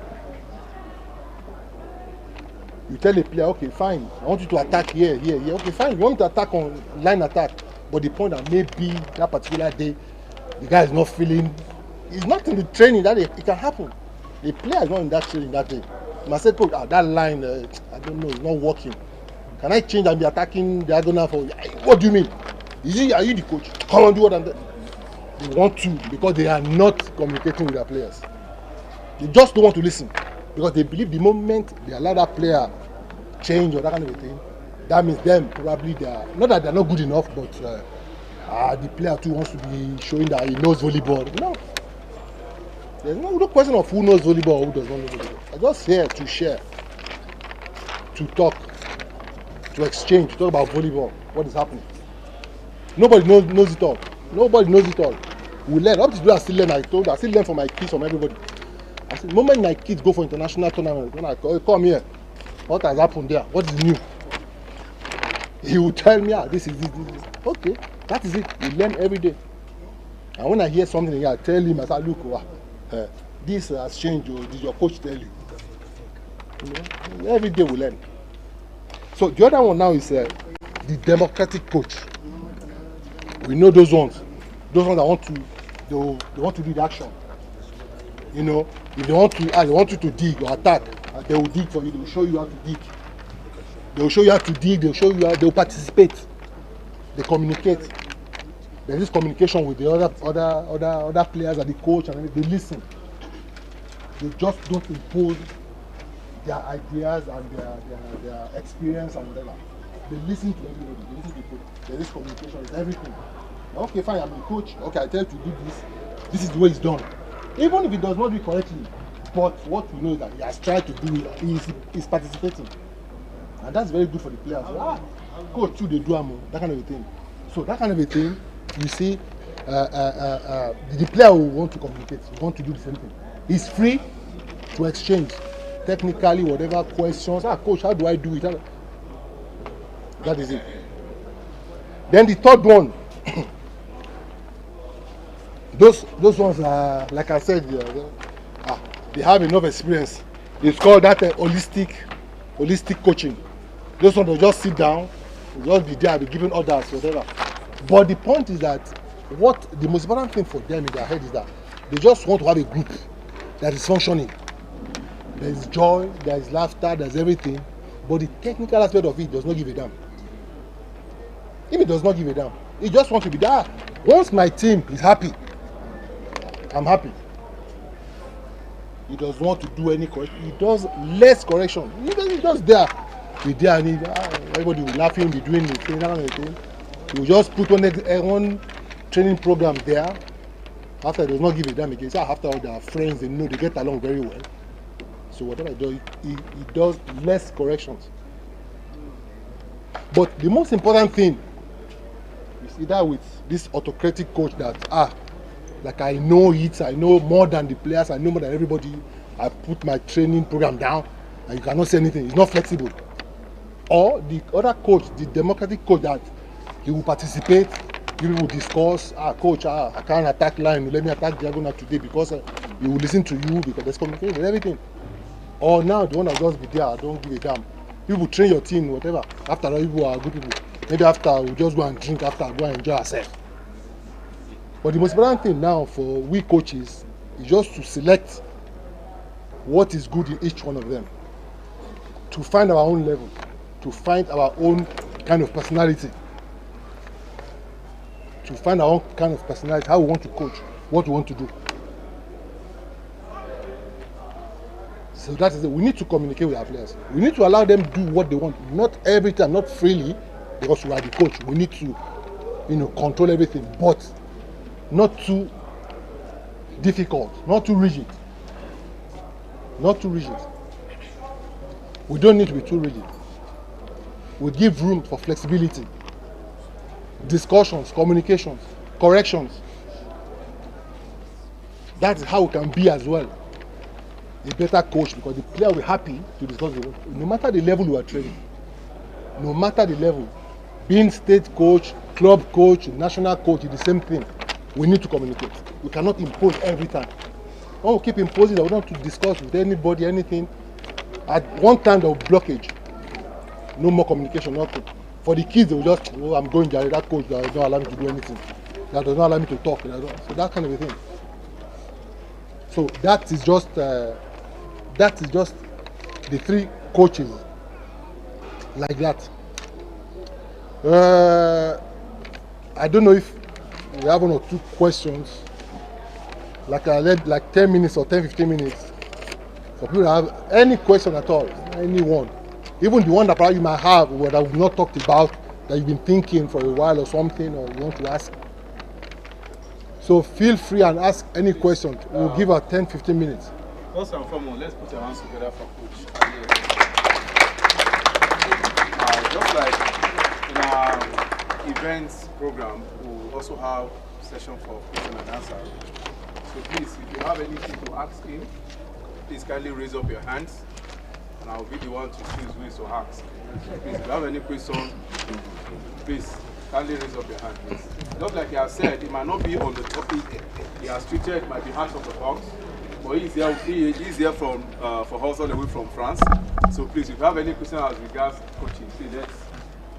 You tell a player, okay, fine, I want you to attack here. Okay, fine, you want me to attack on line attack. But the point that maybe that particular day, the guy is not feeling, it's not in the training that it can happen. The player is not in that training that day. You must say, coach, that line, I don't know, it's not working. Can I change and be attacking diagonal for? What do you mean? Are you the coach? Come on, do what I'm doing. They want to because they are not communicating with their players. They just don't want to listen because they believe the moment they allow that player change or that kind of a thing, that means them probably they are not that they're not good enough, but the player too wants to be showing that he knows volleyball. No, there's no question of who knows volleyball or who does not know volleyball. I'm just here to share, to talk, to exchange, to talk about volleyball, what is happening. Nobody knows it all. Nobody knows it all. We learn. Up to today, I still learn. I still learn from my kids, from everybody. I said, the moment my kids go for international tournament, when I come here, what has happened there? What is new? He will tell me, this is this. Okay, that is it. We learn every day. And when I hear something, I tell him, I say, look, this has changed. Or did your coach tell you? Every day we learn. So the other one now is the democratic coach. We know those ones that want to, they want to do the action. You know, if they want you to dig or attack, they will dig for you. They will show you how to dig. They will show you how to dig. They will show you how they will participate. They communicate. There is communication with the other players and the coach, and they listen. They just don't impose their ideas and their experience and whatever. They listen to everybody. They listen to people. There is communication. It's everything. Okay, fine. I'm the coach. Okay, I tell you to do this. This is the way it's done. Even if he does not do it correctly, but what we know is that he has tried to do it. He's participating, and that's very good for the players. Coach, too, they do that kind of a thing. So that kind of a thing, you see, the player will want to communicate. He want to do the same thing. He's free to exchange technically whatever questions. Coach, how do I do it? That is it. Then the third one, those ones are, like I said, they have enough experience. It's called that holistic holistic coaching. Those ones will just sit down, will just be there, be giving orders, whatever. But the point is that what the most important thing for them in their head is that they just want to have a group that is functioning. There is joy, there is laughter, there's everything. But the technical aspect of it does not give a damn. If it does not give a damn, he just wants to be there. Once my team is happy, I'm happy. He does not want to do any correction. He does less correction. He's just there. Be there and everybody will laughing, be doing the thing, that kind of thing. He will just put one training program there. After he does not give a damn again. So after all their friends, they know they get along very well. So whatever he does, he does less corrections. But the most important thing is either with this autocratic coach that like I know it, I know more than the players, I know more than everybody. I put my training program down and you cannot say anything. It's not flexible. Or the other coach, the democratic coach that he will participate, he will discuss, coach, I can't attack line, let me attack diagonal today because he will listen to you because there's communication and everything. Or now the one that just be there, I don't give a damn. People train your team, whatever. After all, people are good people. Maybe after we just go and drink, after go and enjoy ourselves. But the most important thing now for we coaches is just to select what is good in each one of them. To find our own level, to find our own kind of personality. To find our own kind of personality, how we want to coach, what we want to do. So that is it. We need to communicate with our players. We need to allow them do what they want. Not every time, not freely, because we are the coach. We need to, control everything, but not too difficult, not too rigid. Not too rigid. We don't need to be too rigid. We give room for flexibility, discussions, communications, corrections. That is how we can be as well a better coach, because the player will be happy to discuss the no matter the level we are training, no matter the level, being state coach, club coach, national coach is the same thing. We need to communicate. We cannot impose every time. When we keep imposing, we don't want to discuss with anybody anything. At one time there will be blockage. No more communication, nothing. For the kids, they will just, I'm going there, that coach that does not allow me to do anything. That does not allow me to talk. So that kind of a thing. So that is just the three coaches like that. I don't know if we have one or two questions. Like I led like 10 minutes or 10-15 minutes. For people to have any question at all, anyone. Even the one that probably you might have that we've not talked about, that you've been thinking for a while or something, or you want to ask. So feel free and ask any question. We'll give her 10-15 minutes. First and foremost, let's put our hands together for Coach. Just like in our events program, we also have session for question and answer. So please, if you have anything to ask him, please kindly raise up your hands, and I'll be the one to choose who is to ask. Please, if you have any question, please kindly raise up your hand, please. Just like he has said, it might not be on the topic he has treated, it might be out of the box. But he's here from for us all the way from France. So please, if you have any question as regards coaching, please let's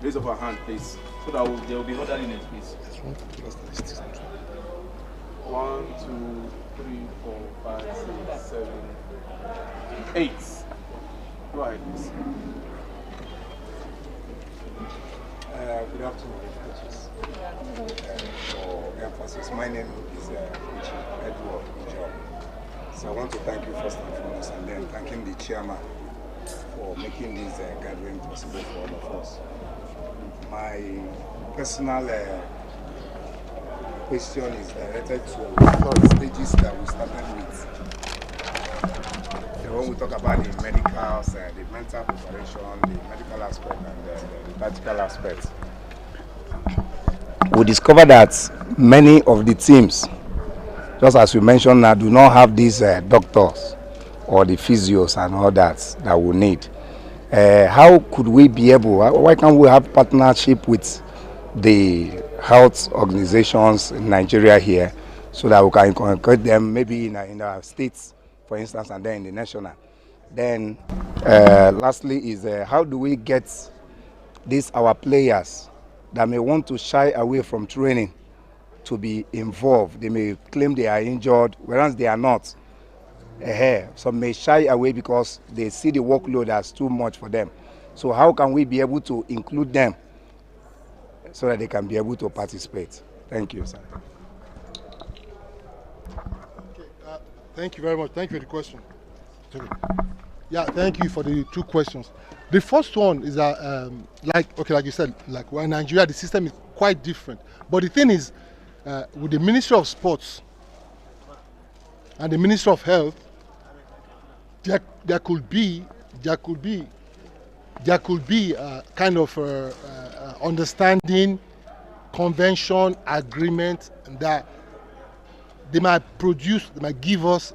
raise up our hand, please, so that there will be order in it, please. 1, 2, 3, 4, 5, 6, 7, 8. Go ahead, please. Good afternoon, coaches. For emphasis, my name is Coach Edward Ujo. So I want to thank you first and foremost, and then thanking the chairman for making this gathering possible for all of us. My personal question is directed to the stages that we started with. When we talk about the medicals, the mental preparation, the medical aspect, and the tactical aspect, we discovered that many of the teams, just as we mentioned now, do not have these doctors or the physios and all that we need. How could we be able, why can't we have partnership with the health organizations in Nigeria here, so that we can encourage them maybe in our states, for instance, and then in the national? Then, lastly, is how do we get these our players that may want to shy away from training to be involved? They may claim they are injured, whereas they are not. Some may shy away because they see the workload as too much for them. So how can we be able to include them so that they can be able to participate? Thank you, sir. Okay, thank you very much. Thank you for the question. Yeah, thank you for the two questions. The first one is that, like you said, like in Nigeria, the system is quite different. But the thing is, with the Ministry of Sports and the Ministry of Health, there could be kind of understanding, convention, agreement that they might give us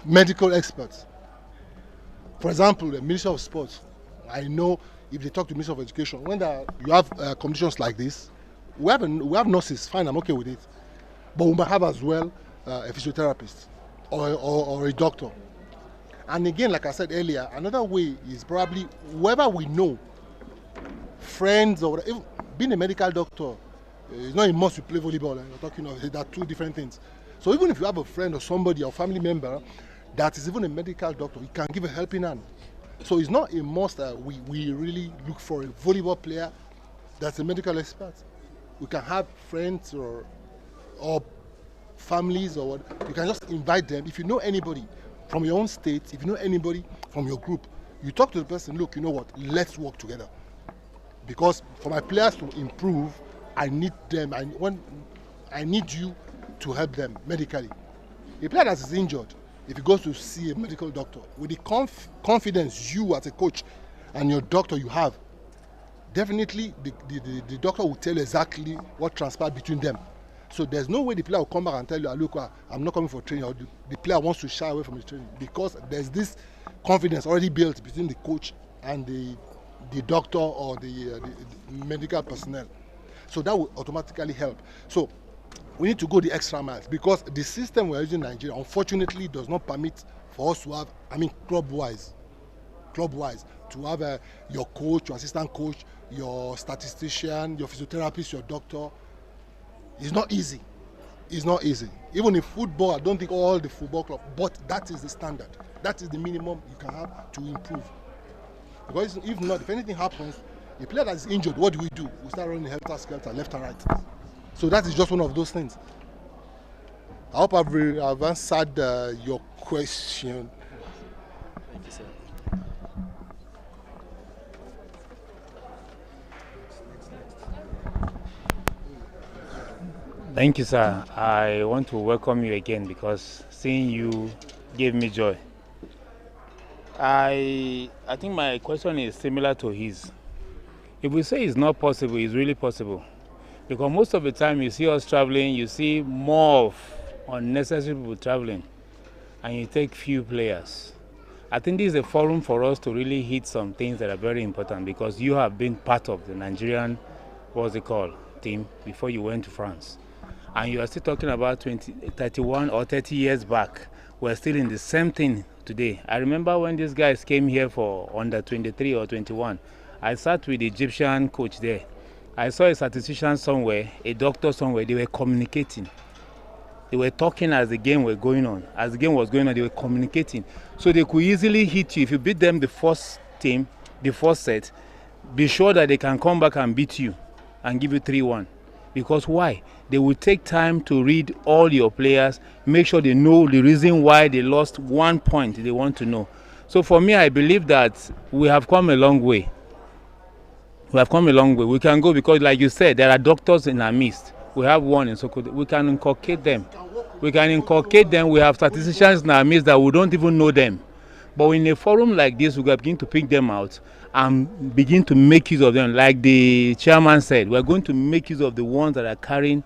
medical experts. For example, the Ministry of Sports, I know if they talk to the Ministry of Education, when you have conditions like this, we have nurses, fine, I'm okay with it. But we might have as well a physiotherapist or a doctor. And again, like I said earlier, another way is probably whoever we know, friends or whatever. Being a medical doctor is not a must to play volleyball. You're talking of there are two different things. So even if you have a friend or somebody or family member that is even a medical doctor, you can give a helping hand. So it's not a must that we really look for a volleyball player that's a medical expert. We can have friends or families or what. You can just invite them. If you know anybody from your own state, if you know anybody from your group, you talk to the person, look, you know what, let's work together. Because for my players to improve, I need them. I need you to help them medically. A player that is injured, if he goes to see a medical doctor, with the confidence you as a coach and your doctor you have, definitely the doctor will tell you exactly what transpired between them. So there's no way the player will come back and tell you, look, I'm not coming for training, or the player wants to shy away from the training, because there's this confidence already built between the coach and the doctor or the medical personnel. So that will automatically help. So we need to go the extra miles, because the system we're using in Nigeria, unfortunately, does not permit for us to have, club-wise, to have your coach, your assistant coach, your statistician, your physiotherapist, your doctor. It's not easy. It's not easy. Even in football, I don't think all the football clubs, but that is the standard. That is the minimum you can have to improve. Because if not, if anything happens, a player that is injured, what do? We start running helter-skelter, left and right. So that is just one of those things. I hope I've answered your question. Thank you, sir. Thank you, sir. I want to welcome you again, because seeing you gave me joy. I think my question is similar to his. If we say it's not possible, it's really possible. Because most of the time you see us traveling, you see more of unnecessary people traveling, and you take few players. I think this is a forum for us to really hit some things that are very important, because you have been part of the Nigerian, team before you went to France. And you are still talking about 31 or 30 years back. We're still in the same thing today. I remember when these guys came here for under 23 or 21, I sat with the Egyptian coach there. I saw a statistician somewhere, a doctor somewhere. They were communicating. They were talking as the game was going on. As the game was going on, they were communicating. So they could easily hit you. If you beat them the first set, be sure that they can come back and beat you and give you 3-1. Because why? They will take time to read all your players, make sure they know the reason why they lost 1 point they want to know. So for me, I believe that we have come a long way. We have come a long way. We can go, because like you said, there are doctors in our midst. We have one in Sokoto. We can inculcate them. We have statisticians in our midst that we don't even know them. But in a forum like this, we begin to pick them out and begin to make use of them. Like the chairman said, we're going to make use of the ones that are carrying,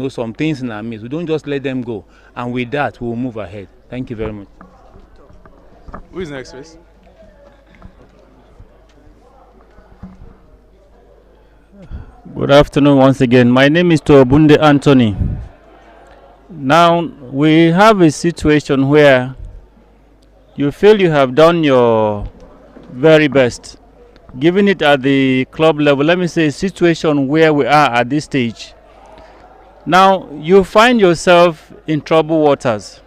some things in our midst. We don't just let them go. And with that, we'll move ahead. Thank you very much. Who is next, please? Good afternoon once again. My name is Tobunde Anthony. Now, we have a situation where you feel you have done your very best. Given it at the club level, let me say, situation where we are at this stage. Now, you find yourself in troubled waters.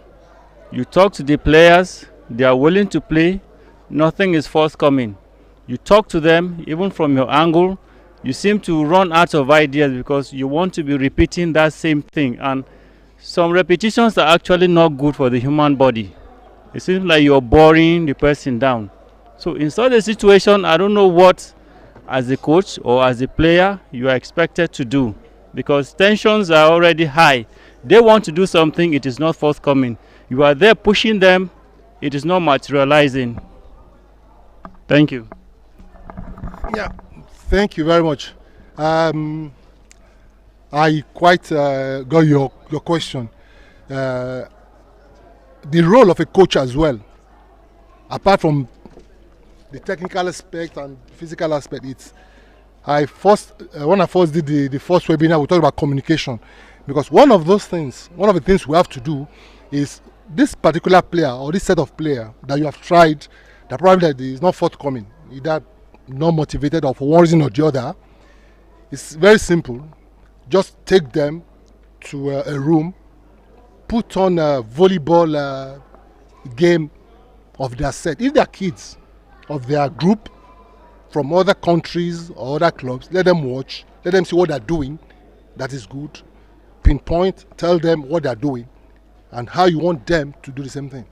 You talk to the players, they are willing to play, nothing is forthcoming. You talk to them, even from your angle, you seem to run out of ideas because you want to be repeating that same thing. And some repetitions are actually not good for the human body. It seems like you're boring the person down. So in such a situation, I don't know what, as a coach or as a player, you are expected to do, because tensions are already high. They want to do something, it is not forthcoming. You are there pushing them, it is not materializing. Thank you. Yeah, thank you very much. I quite got your question. The role of a coach as well, apart from the technical aspect and physical aspect, it's when I first did the first webinar, we talked about communication, because one of the things we have to do is this particular player or this set of player that you have tried, that probably is not forthcoming, either not motivated or for one reason or the other. It's very simple. Just take them to a room, put on a volleyball game of their set. If they're kids of their group from other countries or other clubs, let them watch, let them see what they're doing. That is good. Pinpoint, tell them what they're doing and how you want them to do the same thing.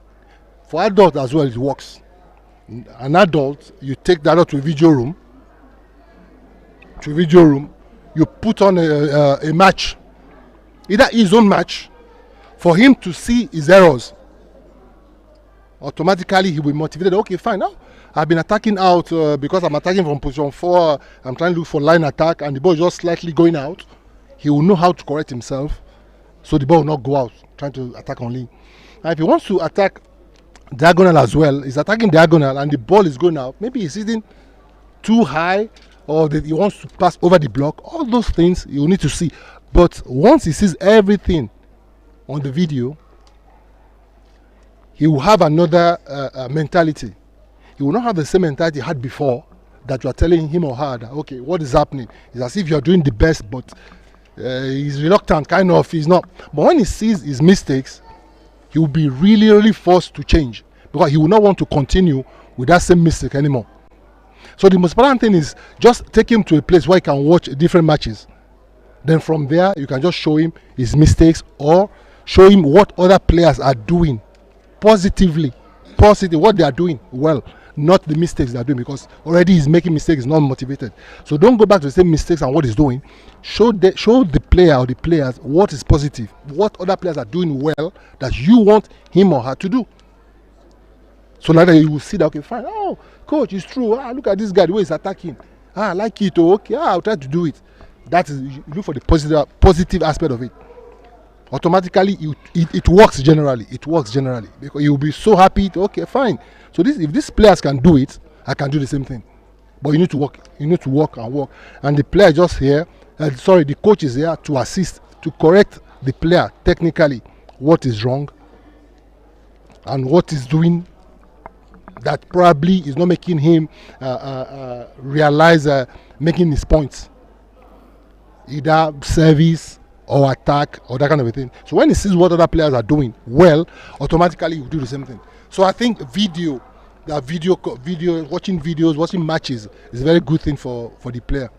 For adults as well, it works. An adult, you take the adult to a video room, you put on a match, either his own match, for him to see his errors. Automatically he will be motivated. Okay, fine, now I've been attacking out because I'm attacking from position 4, I'm trying to look for line attack and the ball is just slightly going out. He will know how to correct himself so the ball will not go out, trying to attack only. Now if he wants to attack diagonal as well, he's attacking diagonal and the ball is going out, maybe he's hitting too high or that he wants to pass over the block. All those things you need to see. But once he sees everything on the video, he will have another mentality. He will not have the same mentality he had before, that you are telling him or her that, okay, what is happening? It's as if you are doing the best, but he's reluctant, kind of, he's not. But when he sees his mistakes, he will be really, really forced to change, because he will not want to continue with that same mistake anymore. So the most important thing is just take him to a place where he can watch different matches. Then from there, you can just show him his mistakes or show him what other players are doing positive, what they are doing well, not the mistakes they are doing, because already he's making mistakes, he's not motivated. So don't go back to the same mistakes and what he's doing. Show the player or the players what is positive, what other players are doing well that you want him or her to do. So like that you will see that, okay, fine, oh, coach, it's true, look at this guy, the way he's attacking, I like it, okay, I'll try to do it. That is, you look for the positive aspect of it. Automatically it works generally, because you'll be so happy to, okay, fine, so if these players can do it, I can do the same thing. But you need to work and the player just here, the coach is here to assist, to correct the player technically what is wrong and what is doing that probably is not making him realize making his points, either service or attack or that kind of a thing. So when he sees what other players are doing well, automatically he will do the same thing. So I think watching videos, watching matches is a very good thing for the player.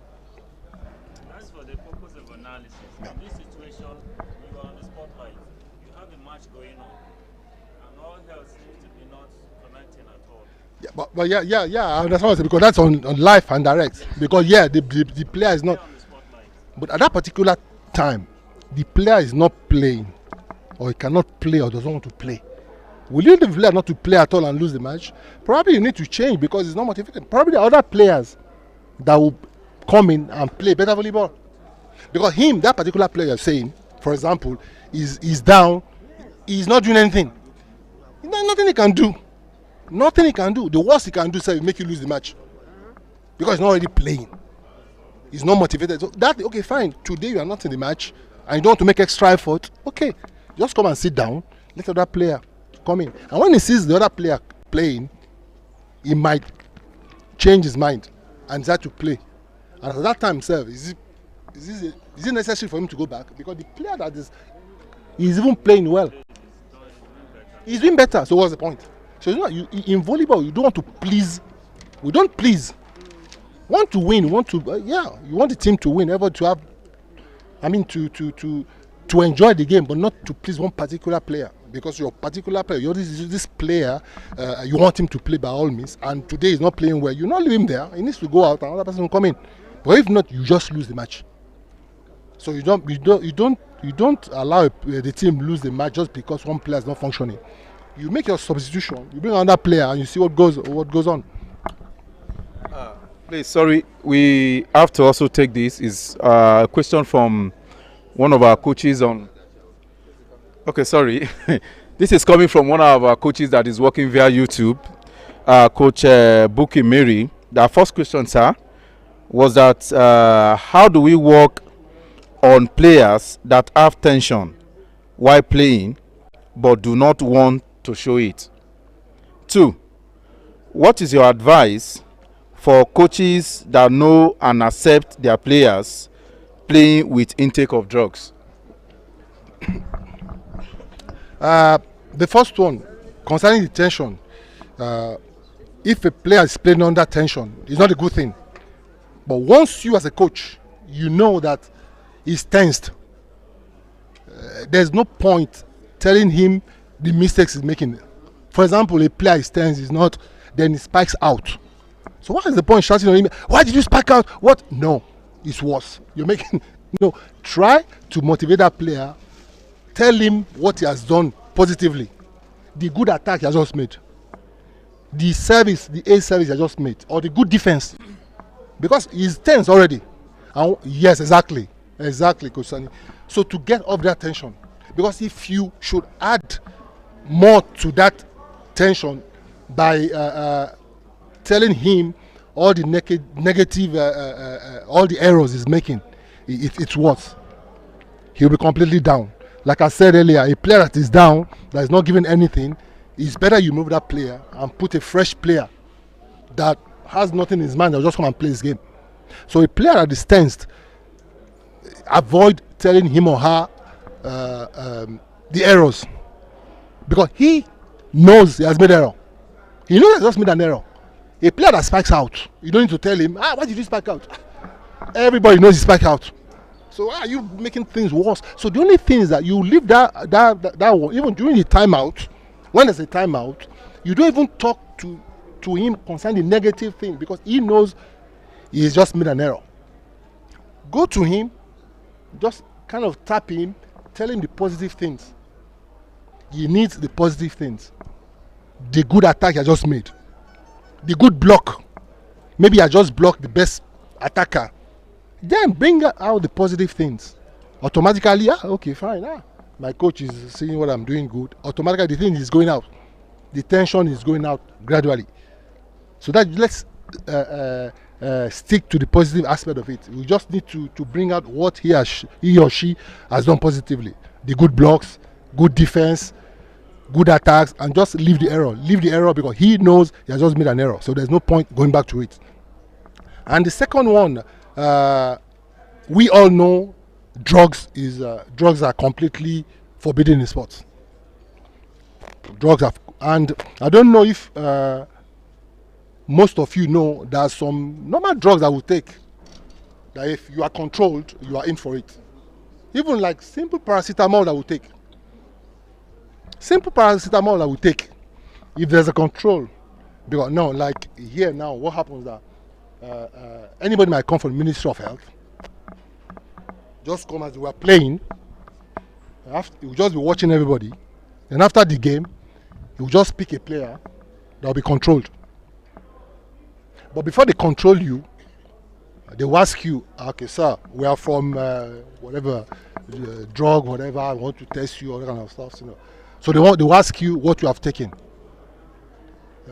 As for the purpose of analysis, in this situation, you are on the spotlight, you have a match going on, and all health seems to be not connecting at all. Yeah, I understand, because that's on live and direct. Because the player is not. But at that particular time, the player is not playing, or he cannot play, or doesn't want to play. Will you leave the player not to play at all and lose the match? Probably you need to change because he's not motivated. Probably the other players that will come in and play better volleyball. Because that particular player you're saying, for example, is down, he's not doing anything. Nothing he can do. Nothing he can do. The worst he can do is make you lose the match. Because he's not already playing. He's not motivated. So okay, fine. Today you are not in the match and you don't want to make extra effort. Okay, just come and sit down. Let the other player come in. And when he sees the other player playing, he might change his mind and decide to play. And at that time, sir, is it necessary for him to go back? Because the player that is even playing well. He's doing better. So what's the point? So in volleyball, you don't want to please. We don't please. Want to win. You want the team to win. Ever to have. I mean to enjoy the game, but not to please one particular player. Because your particular player, you're this player, you want him to play by all means. And today he's not playing well. You not leave him there. He needs to go out. Another person will come in. But if not, you just lose the match. So you don't allow the team lose the match just because one player is not functioning. You make your substitution. You bring another player, and you see what goes on. Please, sorry, we have to also take this. Is a question from one of our coaches on. Okay, sorry. This is coming from one of our coaches that is working via YouTube, Coach Buki Mary. The first question, sir, was that how do we work on players that have tension while playing but do not want to show it? 2, what is your advice for coaches that know and accept their players playing with intake of drugs? The first one, concerning the tension, if a player is playing under tension, it's not a good thing. But once you as a coach, you know that he's tensed, there's no point telling him the mistakes he's making. For example, a player is tense, then he spikes out. So what is the point shouting on him? Why did you spike out? What? No, it's worse. You're making try to motivate that player. Tell him what he has done positively. The good attack he has just made. The service, the ace service he has just made. Or the good defense. Because he's tense already. And yes, exactly, Coach Sani. So to get off that tension. Because if you should add more to that tension by telling him all the negative, all the errors he's making, it's worse. He'll be completely down. Like I said earlier, a player that is down, that is not giving anything, it's better you move that player and put a fresh player that has nothing in his mind that will just come and play his game. So a player that is tensed, avoid telling him or her the errors. Because he knows he has made error. He knows he has just made an error. A player that spikes out, you don't need to tell him, why did you spike out? Everybody knows he spiked out. So why are you making things worse? So the only thing is that you leave that one, even during the timeout, when there's a timeout, you don't even talk to him concerning the negative thing because he knows he has just made an error. Go to him, just kind of tap him, tell him the positive things. He needs the positive things. The good attack he has just made. The good block. Maybe I just blocked the best attacker. Then bring out the positive things. Automatically, okay, fine. My coach is seeing what I'm doing good. Automatically, the thing is going out. The tension is going out gradually. So that let's stick to the positive aspect of it. We just need to bring out what he or she has done positively. The good blocks, good defense, good attacks, and just leave the error. Leave the error because he knows he has just made an error. So there's no point going back to it. And the second one, we all know drugs are completely forbidden in sports. And I don't know if most of you know there are some normal drugs that we take that if you are controlled, you are in for it. Even like simple paracetamol that we take. Simple paracetamol that we take, if there's a control, because no, like here now, what happens that anybody might come from the Ministry of Health, just come as we are playing, he will just be watching everybody, and after the game, he will just pick a player that will be controlled. But before they control you, they will ask you, okay, sir, we are from whatever drug, whatever. I want to test you, all that kind of stuff. So they will ask you what you have taken.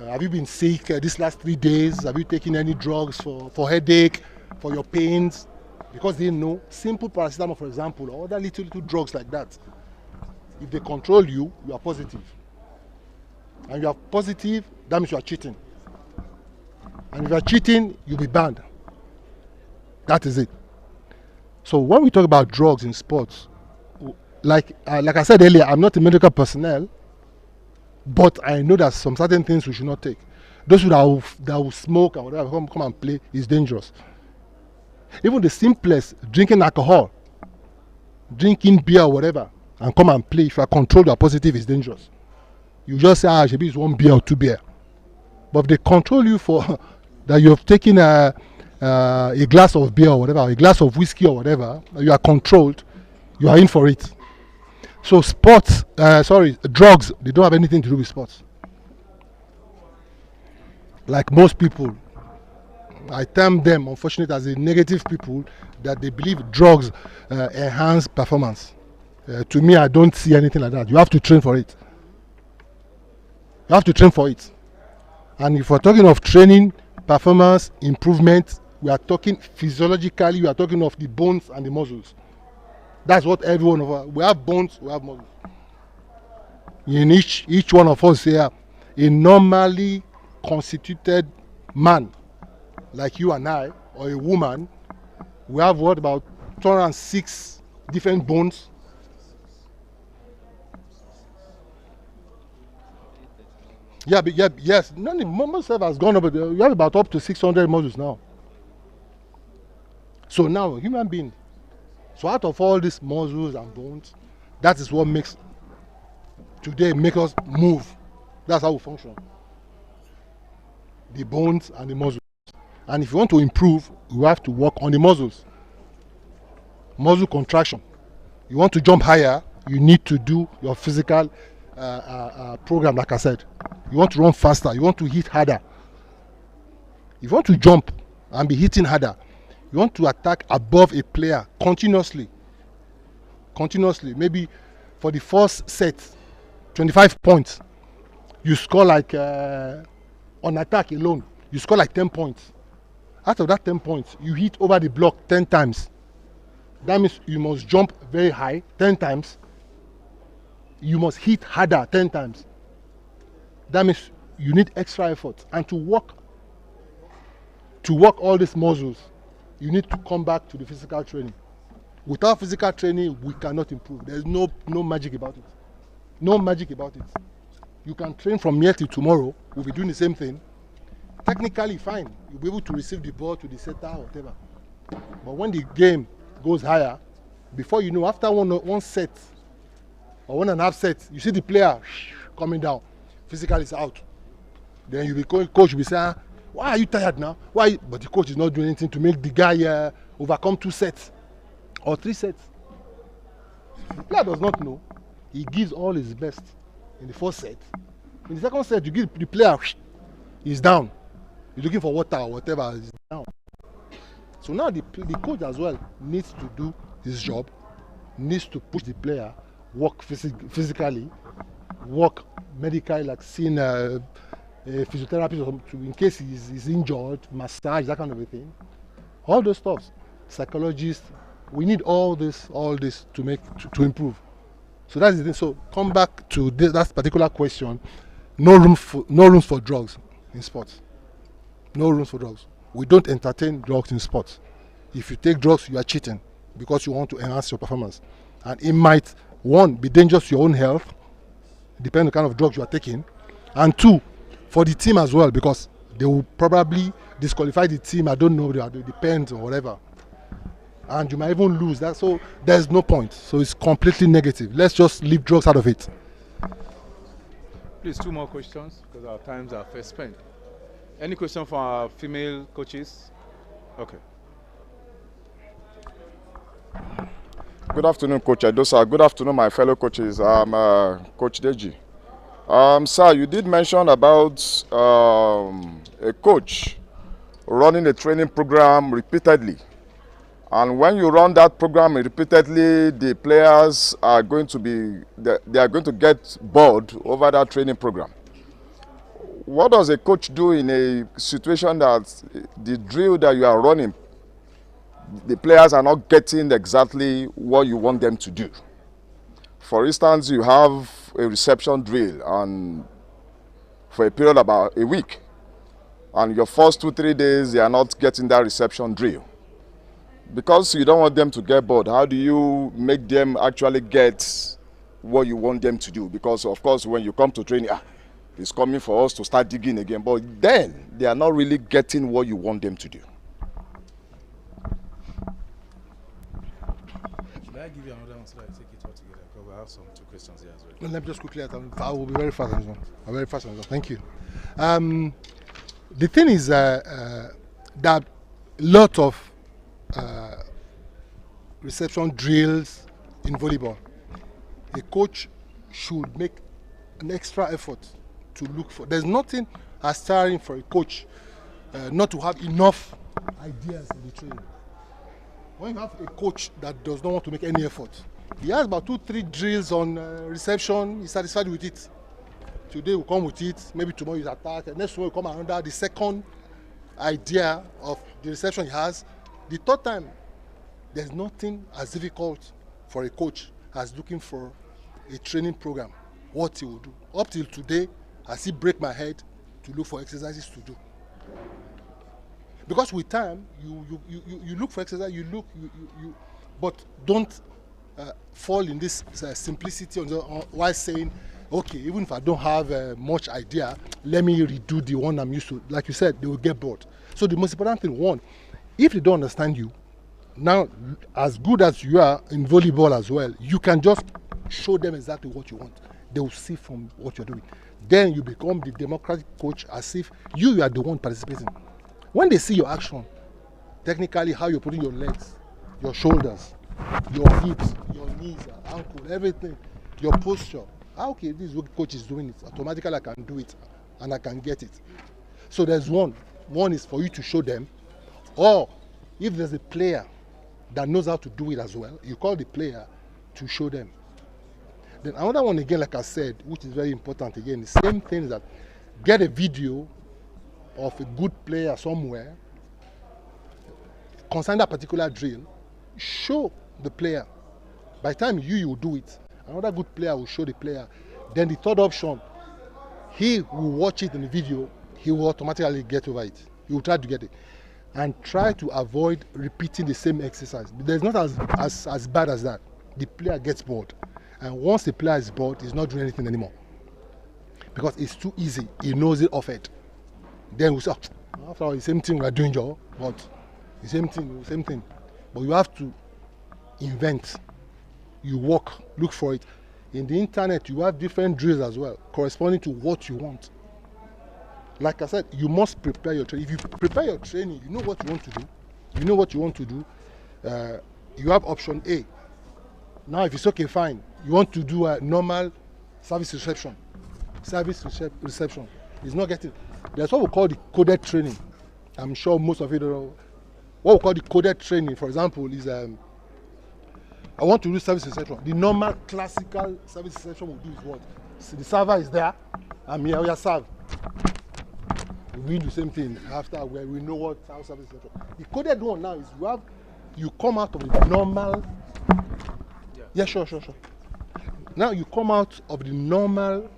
Have you been sick these last 3 days? Have you taken any drugs for headache, for your pains? Because they know simple paracetamol, for example, or other little drugs like that. If they control you, you are positive. and you are positive, that means you are cheating. And if you are cheating, you'll be banned. That is it. So when we talk about drugs in sports, like I said earlier, I'm not a medical personnel, but I know that some certain things we should not take. Those who that will smoke and whatever come and play is dangerous. Even the simplest, drinking alcohol, drinking beer or whatever, and come and play, if you are controlled, you are positive, is dangerous. You just say, maybe it's 1 beer or 2 beer. But if they control you for that you have taken a glass of beer or whatever, a glass of whiskey or whatever, you are controlled, you are in for it. So drugs, they don't have anything to do with sports. Like most people, I term them, unfortunately, as the negative people, that they believe drugs enhance performance. To me, I don't see anything like that. You have to train for it. You have to train for it. And if we're talking of training, performance, improvement, we are talking physiologically, we are talking of the bones and the muscles. That's what every one of us, we have bones, we have muscles. In each one of us here, a normally constituted man, like you and I, or a woman, we have what, about 206 different bones. Yes. None of most has gone up. You have about up to 600 muscles now. So now, human being. So out of all these muscles and bones, that is what makes us move. That's how we function. The bones and the muscles. And if you want to improve, you have to work on the muscles. Muscle contraction. You want to jump higher, you need to do your physical program, like I said. You want to run faster, you want to hit harder. If you want to jump and be hitting harder, you want to attack above a player continuously. Maybe for the first set, 25 points. You score like, on attack alone, you score like 10 points. Out of that 10 points, you hit over the block 10 times. That means you must jump very high 10 times. You must hit harder 10 times. That means you need extra effort. And to work all these muscles, you need to come back to the physical training. Without physical training, we cannot improve. There's no magic about it. No magic about it. You can train from here till tomorrow. We'll be doing the same thing. Technically, fine. You'll be able to receive the ball to the setter or whatever. But when the game goes higher, before you know, after one set or 1.5 sets, you see the player coming down. Physically, it's out. Then you be coach will be saying, why are you tired now? Why? But the coach is not doing anything to make the guy overcome 2 sets or 3 sets. The player does not know. He gives all his best in the first set. In the second set, you give the player, he's down. He's looking for water or whatever, he's down. So now the coach as well needs to do his job, needs to push the player, work physically, work medically, like seeing a physiotherapist in case he's injured, massage, that kind of a thing. All those stuff. Psychologists, we need all this to improve. So that's the thing. So come back to that particular question. No room for drugs in sports. No room for drugs. We don't entertain drugs in sports. If you take drugs, you are cheating because you want to enhance your performance. And it might, 1, be dangerous to your own health, depending on the kind of drugs you are taking. And 2, for the team as well, because they will probably disqualify the team. I don't know, it depends or whatever. And you might even lose that. So there's no point. So it's completely negative. Let's just leave drugs out of it. Please, 2 more questions because our times are first spent. Any question for our female coaches? Okay. Good afternoon, Coach Edosa. Good afternoon, my fellow coaches. I'm Coach Deji. Sir, you did mention about a coach running a training program repeatedly. And when you run that program repeatedly, the players are going to get bored over that training program. What does a coach do in a situation that the drill that you are running, the players are not getting exactly what you want them to do? For instance, you have a reception drill and for a period about a week. And your first 2-3 days, they are not getting that reception drill. Because you don't want them to get bored, how do you make them actually get what you want them to do? Because, of course, when you come to training, it's coming for us to start digging again. But then, they are not really getting what you want them to do. May I give you another one so that I take it all together? Because I have some 2 questions here as well. Let me just quickly, I will be very fast on this one. I'm very fast on this one. Thank you. The thing is that a lot of reception drills in volleyball, a coach should make an extra effort to look for. There's nothing as tiring for a coach not to have enough ideas in the training. When you have a coach that does not want to make any effort, he has about 2-3 drills on reception, he's satisfied with it. Today we'll come with it, maybe tomorrow he's attack, and next one will come under the second idea of the reception he has. The third time, there's nothing as difficult for a coach as looking for a training program, what he will do. Up till today, I still break my head to look for exercises to do. Because with time, you look for exercise, but don't fall in this simplicity while saying, okay, even if I don't have much idea, let me redo the one I'm used to. Like you said, they will get bored. So the most important thing, one, if they don't understand you, now as good as you are in volleyball as well, you can just show them exactly what you want. They will see from what you're doing. Then you become the democratic coach as if you are the one participating. When they see your action, technically how you're putting your legs, your shoulders, your hips, your knees, your ankle, everything, your posture, okay, this is what coach is doing it. Automatically I can do it and I can get it. So there's one. One is for you to show them, or if there's a player that knows how to do it as well, you call the player to show them. Then another one again, like I said, which is very important again, the same thing is that get a video of a good player somewhere, concern that particular drill, show the player. By the time you will do it, another good player will show the player. Then the third option, he will watch it in the video, he will automatically get over it. He will try to get it. And try to avoid repeating the same exercise. There's not as bad as that. The player gets bored. And once the player is bored, he's not doing anything anymore. Because it's too easy. He knows it off it. Then we say, after all, the same thing we are doing, Joe, but the same thing. But you have to invent. You work, look for it. In the internet, you have different drills as well, corresponding to what you want. Like I said, you must prepare your training. If you prepare your training, you know what you want to do. You know what you want to do. You have option A. Now, if it's okay, fine. You want to do a normal service reception. Reception. It's not getting. There's what we call the coded training. I'm sure most of you don't know. What we call the coded training, for example, is I want to do service reception. The normal classical service reception will do is what? So the server is there. I'm here. We are served. We do the same thing after where we know how service reception. The coded one now is you come out of the normal. Yeah, sure. Now you come out of the normal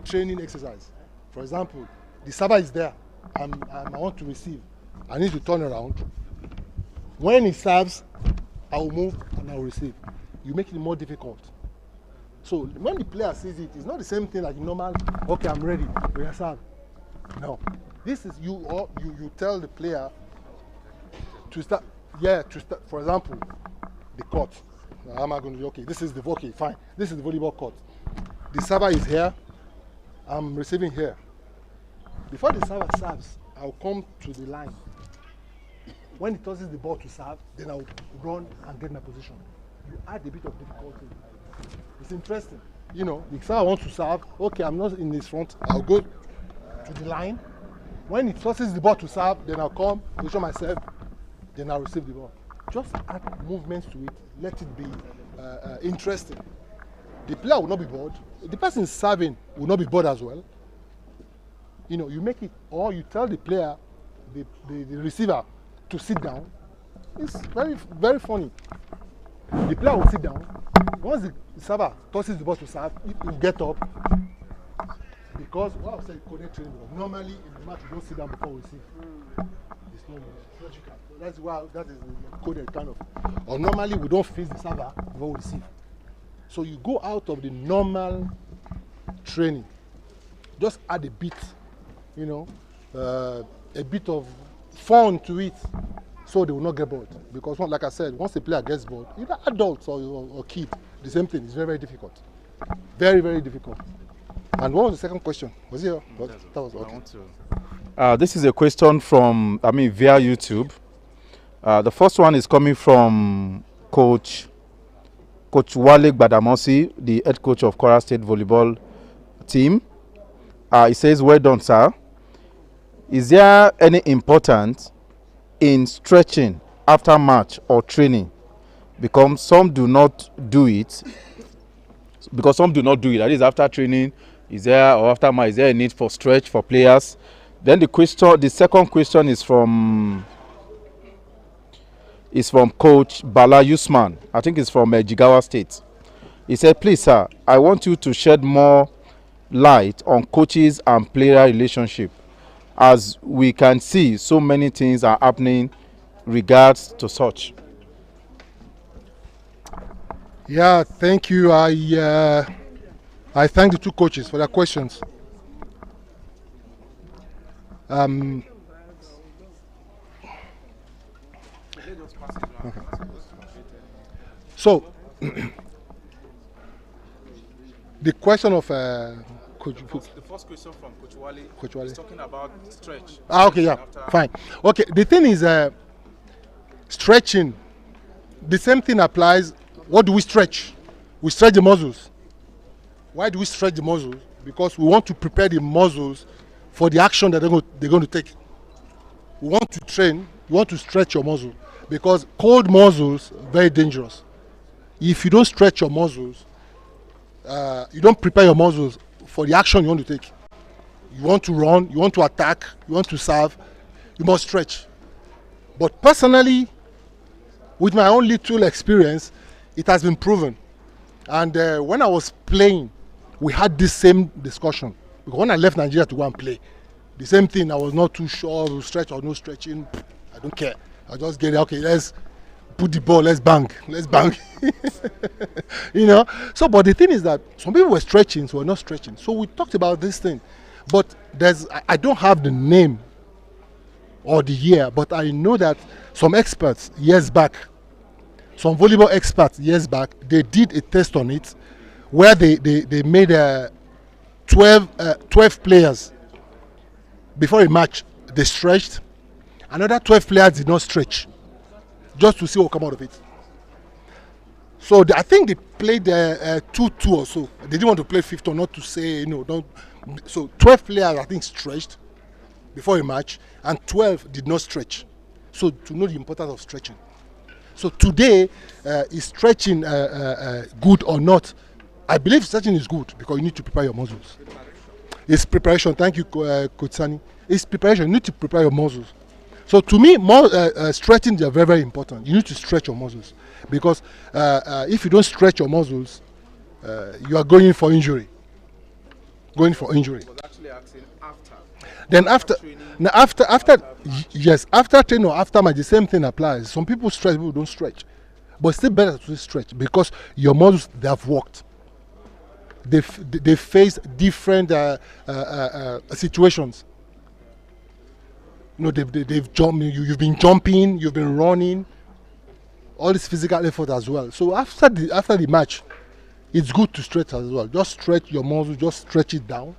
training exercise. For example, the server is there. I want to receive. I need to turn around. When he serves, I will move and I will receive. You make it more difficult. So when the player sees it, it's not the same thing like normal. Okay, I'm ready. We are served. No, this is you tell the player to start. Yeah, to start. For example, the court. How am I going to do? Okay, this is the fine. This is the volleyball court. The server is here. I'm receiving here. Before the server serves, I'll come to the line. When he tosses the ball to serve, then I'll run and get my position. You add a bit of difficulty. It's interesting. You know, the server wants to serve. Okay, I'm not in his front. I'll go to the line. When he tosses the ball to serve, then I'll come, position myself, then I'll receive the ball. Just add movements to it. Let it be interesting. The player will not be bored. The person serving will not be bored as well. You know, you make it, or you tell the player, the receiver, to sit down. It's very, very funny. The player will sit down. Once the server tosses the ball to serve, he will get up. Because what I said, coded training. Normally in the match you don't sit down before we receive. It's not logical. So that's why that is coded kind of. Or normally we don't face the server before we receive. So you go out of the normal training, just add a bit, you know, a bit of fun to it, so they will not get bored. Because like I said, once a player gets bored, either adults or kid, the same thing. It's very, very difficult. Very, very difficult. And what was the second question? Was it? That was okay. This is a question from, via YouTube. The first one is coming from Coach Wale Gbadamosi, the head coach of Kwara State volleyball team. He says, well done, sir. Is there any importance in stretching after match or training? Because some do not do it. That is, after training, is there, or after match, is there a need for stretch for players? Then the second question is from Coach Bala Usman. I think it's from Jigawa State. He said, please, sir, I want you to shed more light on coaches and player relationship. As we can see, so many things are happening regards to such. Yeah, thank you. I thank the two coaches for their questions. Okay. So, the question of Coach. The first question from Coach Wale is talking about stretch. Okay, yeah, fine. Okay, the thing is, stretching. The same thing applies. What do we stretch? We stretch the muscles. Why do we stretch the muscles? Because we want to prepare the muscles for the action that they're going to take. We want to train. You want to stretch your muscle because cold muscles are very dangerous. If you don't stretch your muscles, you don't prepare your muscles for the action you want to take. You want to run, you want to attack, you want to serve, you must stretch. But personally, with my own little experience, it has been proven. And when I was playing, we had this same discussion. Because when I left Nigeria to go and play, the same thing, I was not too sure to stretch or no stretching. I don't care. I just get it, okay, let's put the ball, let's bang. You know? So, but the thing is that some people were stretching, some were not stretching. So we talked about this thing. But I don't have the name or the year, but I know that some experts years back, some volleyball experts years back, they did a test on it where they made 12 players before a match. They stretched. Another 12 players did not stretch, just to see what will come out of it. So I think they played 2-2 or so. They didn't want to play 50 or not to say, don't. So 12 players, I think, stretched before a match, and 12 did not stretch. So to know the importance of stretching. So today, is stretching good or not? I believe stretching is good because you need to prepare your muscles. It's preparation. Thank you, Coach Sani. It's preparation. You need to prepare your muscles. So to me, stretching is very, very important. You need to stretch your muscles because if you don't stretch your muscles, you are going for injury. Going for injury. I was actually asking after. Then after training or after match, the same thing applies. Some people stretch, people don't stretch, but it's still better to stretch because your muscles, they have worked. They face different situations. They've jumped. You've been jumping. You've been running. All this physical effort as well. So after the match, it's good to stretch as well. Just stretch your muscles. Just stretch it down,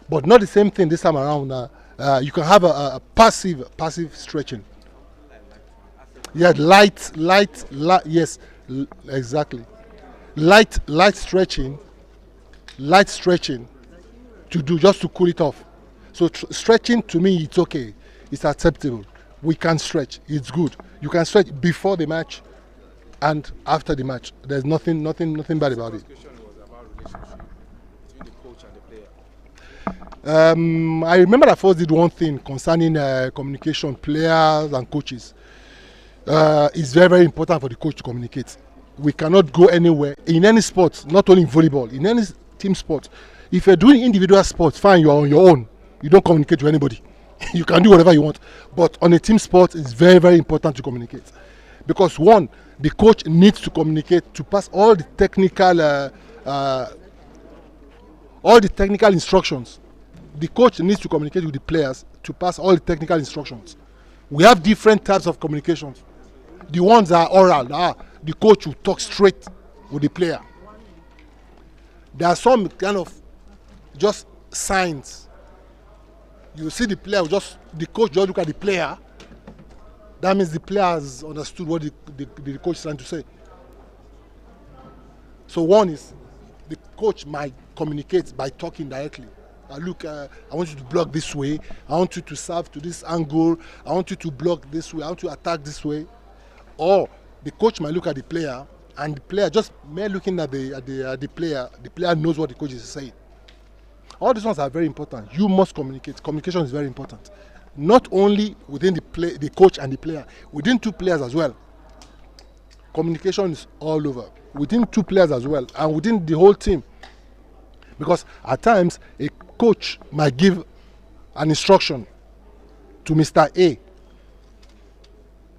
but not the same thing this time around. You can have a passive stretching. Yeah, light. Yes, exactly. Light stretching. Light stretching to do just to cool it off. So stretching to me, it's okay. It's acceptable. We can stretch. It's good. You can stretch before the match and after the match. There's nothing bad about it. The question was about relationship between the coach and the player. I remember I first did one thing concerning communication, players and coaches. It's very, very important for the coach to communicate. We cannot go anywhere in any sport, not only in volleyball, in any team sport. If you're doing individual sports, fine, you're on your own. You don't communicate to anybody. You can do whatever you want. But on a team sport, it's very, very important to communicate. Because one, the coach needs to communicate to pass all the technical instructions. The coach needs to communicate with the players to pass all the technical instructions. We have different types of communications. The ones that are oral, the coach will talk straight with the player. There are some kind of just signs. You see the player, the coach just look at the player. That means the player has understood what the coach is trying to say. So one is the coach might communicate by talking directly. Look, I want you to block this way. I want you to serve to this angle. I want you to block this way. I want you to attack this way. Or the coach might look at the player, and the player just mere looking at the player knows what the coach is saying. All these ones are very important. You must communicate. Communication is very important. Not only within the coach and the player, within two players as well. Communication is all over. Within two players as well, and within the whole team. Because at times, a coach might give an instruction to Mr. A,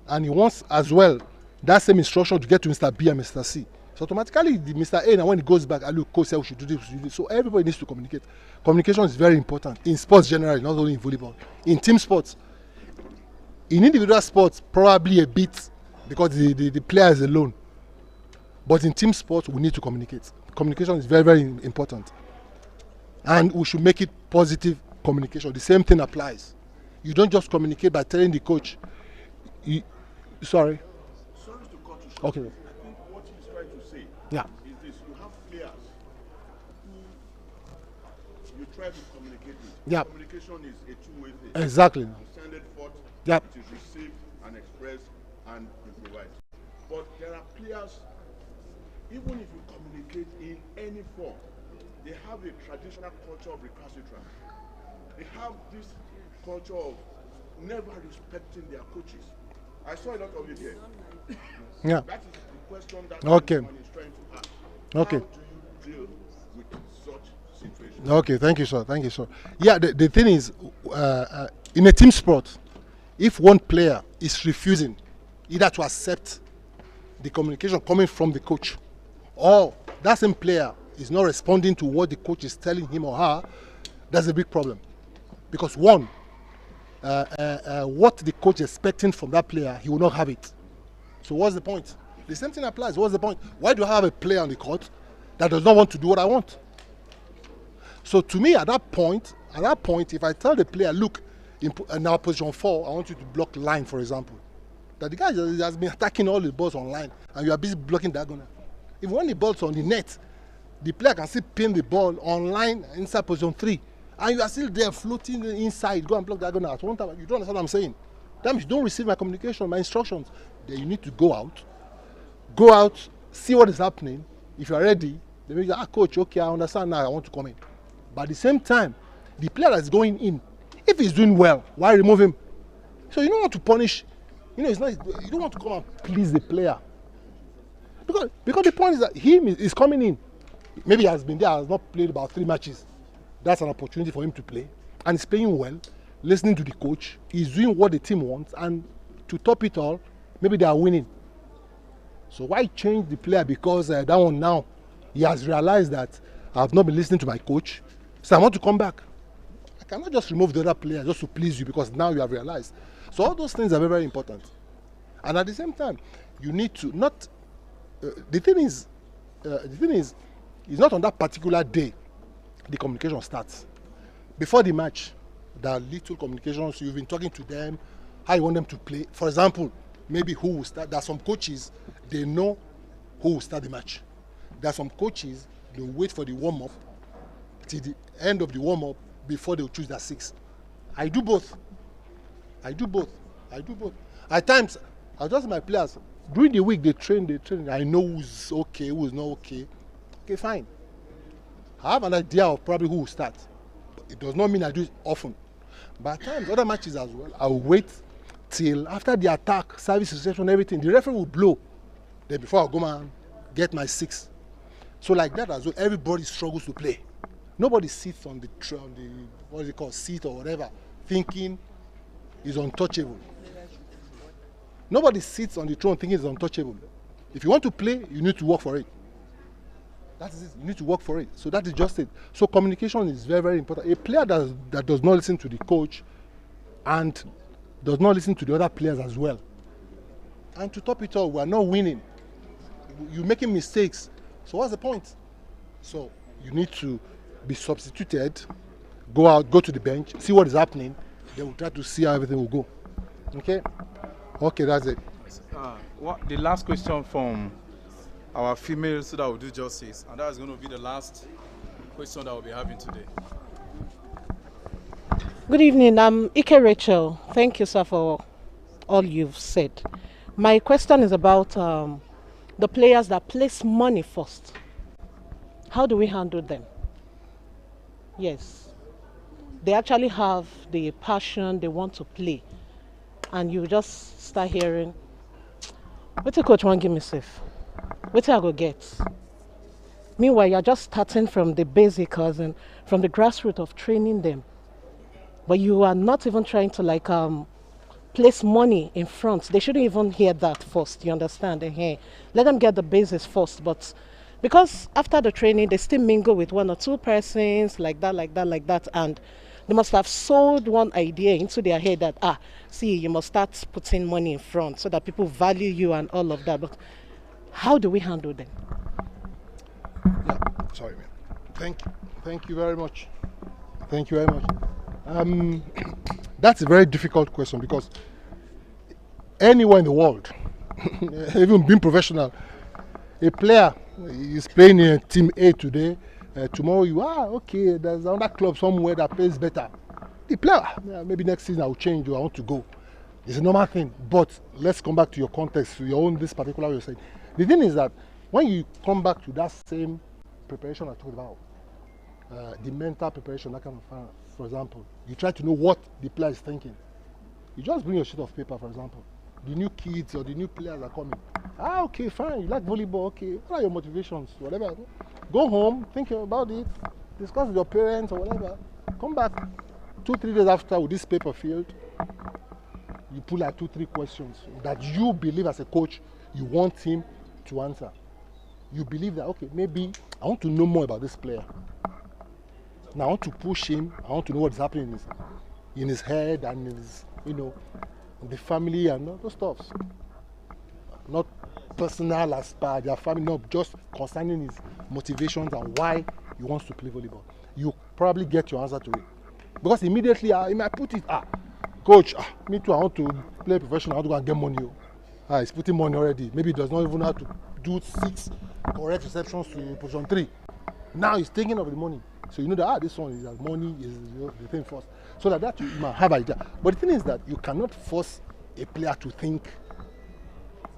and he wants as well that same instruction to get to Mr. B and Mr. C. So automatically, the Mr. A, now when he goes back, look, coach said we should do this, we should do this. So everybody needs to communicate. Communication is very important in sports generally, not only in volleyball. In team sports, in individual sports, probably a bit because the player is alone. But in team sports, we need to communicate. Communication is very, very important. And we should make it positive communication. The same thing applies. You don't just communicate by telling the coach. Sorry. Sorry to cut you short. Okay. I think what he's trying to say is this. You have players who you try to communicate with. Yeah. Communication is a two-way thing. Exactly. You send it forth, Yep. it is received and expressed and improvised. But there are players, even if you communicate in any form, they have a traditional culture of recalcitrance. They have this culture of never respecting their coaches. I saw a lot of it here. Yeah. That is the question that Okay. everyone is trying to ask. Okay. How do you deal with such situations? Okay, thank you, sir. Thank you, sir. Yeah, the thing is, in a team sport, if one player is refusing either to accept the communication coming from the coach, or that same player is not responding to what the coach is telling him or her, that's a big problem. Because one, what the coach is expecting from that player, he will not have it. So what's the point? The same thing applies. What's the point? Why do I have a player on the court that does not want to do what I want? So to me, at that point, if I tell the player, look, in our position 4, I want you to block line, for example. That the guy has been attacking all the balls on line, and you are busy blocking diagonal. If when the ball's on the net, the player can still pin the ball on line inside position 3, and you are still there floating inside, go and block diagonal at one time. You don't understand what I'm saying? That means you don't receive my communication, my instructions. Then you need to go out, see what is happening. If you are ready, then you say, coach, okay, I understand now, I want to come in. But at the same time, the player that's going in, if he's doing well, why remove him? So you don't want to punish, it's not, you don't want to come and please the player. Because the point is that he is coming in. Maybe he has been there, has not played about 3 matches. That's an opportunity for him to play. And he's playing well, listening to the coach. He's doing what the team wants. And to top it all, maybe they are winning. So why change the player? Because that one now, he has realized that I have not been listening to my coach. So I want to come back. I cannot just remove the other player just to please you because now you have realized. So all those things are very, very important. And at the same time, you need to not... the thing is, it's not on that particular day the communication starts. Before the match, there are little communications. You've been talking to them, how you want them to play. For example, maybe who will start. There are some coaches, they know who will start the match. There are some coaches, they wait for the warm-up till the end of the warm-up before they will choose their 6. I do both. At times, I just my players, during the week they train. I know who's okay, who's not okay. Okay, fine. I have an idea of probably who will start. But it does not mean I do it often. But at times, other matches as well, I will wait till after the attack, service reception, everything, the referee will blow. Then before I go and get my 6. So like that as well, everybody struggles to play. Nobody sits on the what is it called, seat or whatever, thinking is untouchable. Nobody sits on the throne thinking it's untouchable. If you want to play, you need to work for it. That is it. You need to work for it. So that is just it. So communication is very, very important. A player that does not listen to the coach and does not listen to the other players as well. And to top it all, we are not winning. You're making mistakes. So what's the point? So you need to be substituted, go out, go to the bench, see what is happening. Then we'll try to see how everything will go. Okay? Okay, that's it. The last question from our female, so that will do justice, and that is going to be the last question that we'll be having today. Good evening. I'm Ike Rachel. Thank you, sir, for all you've said. My question is about the players that place money first. How do we handle them? Yes. They actually have the passion, they want to play. And you just start hearing, what the coach want give me safe? What I go get? Meanwhile, you're just starting from the basics and from the grassroots of training them. But you are not even trying to place money in front. They shouldn't even hear that first, you understand? Let them get the basics first. But because after the training, they still mingle with one or two persons, like that, and they must have sold one idea into their head that, see, you must start putting money in front so that people value you and all of that. But how do we handle them? Yeah, sorry, man. Thank you very much. Thank you very much. That's a very difficult question because anywhere in the world, even being professional, a player is playing in team A today, tomorrow okay, there's another club somewhere that pays better. The player, maybe next season I'll change or I want to go. It's a normal thing. But let's come back to your context, to your own, this particular way you're saying. The thing is that when you come back to that same preparation I talked about, the mental preparation, that kind of, for example, you try to know what the player is thinking. You just bring your sheet of paper, for example. The new kids or the new players are coming. Okay, fine, you like volleyball, okay. What are your motivations, whatever. Go home, think about it, discuss with your parents or whatever. Come back 2-3 days after with this paper filled. You pull out 2-3 questions that you believe as a coach you want him to answer. You believe that, okay, maybe I want to know more about this player. Now I want to push him, I want to know what's happening in his head and in his, the family and all those stuff. Not personal as per their family, no, just concerning his motivations and why he wants to play volleyball. You probably get your answer to it. Because immediately he might put it, coach, me too, I want to play professional, I want to go and get money. He's putting money already. Maybe he does not even have to do 6 correct receptions to position 3. Now he's thinking of the money. So you know that this one is that money is the thing first. So that you might have an idea. But the thing is that you cannot force a player to think.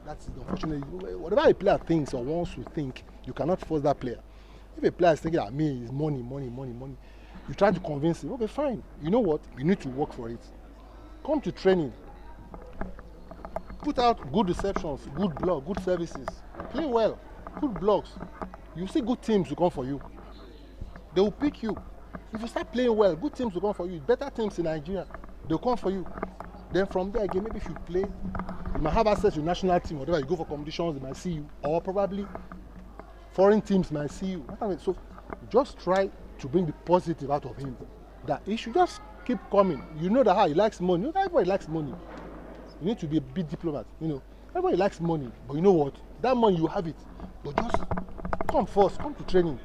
That's unfortunately, whatever a player thinks or wants to think, you cannot force that player. If a player is thinking that me is money, you try to convince him, okay, fine. You know what? You need to work for it. Come to training. Put out good receptions, good blog, good services. Play well, good blogs. You see good teams will come for you. They will pick you. If you start playing well, good teams will come for you. Better teams in Nigeria, they'll come for you. Then from there again, maybe if you play, you might have access to national team, whatever, you go for competitions, they might see you. Or probably foreign teams might see you. So just try to bring the positive out of him. That he should just keep coming. You know that he likes money. Everybody likes money. You need to be a big diplomat. Everybody likes money. But you know what? That money, you have it. But just come first, come to training.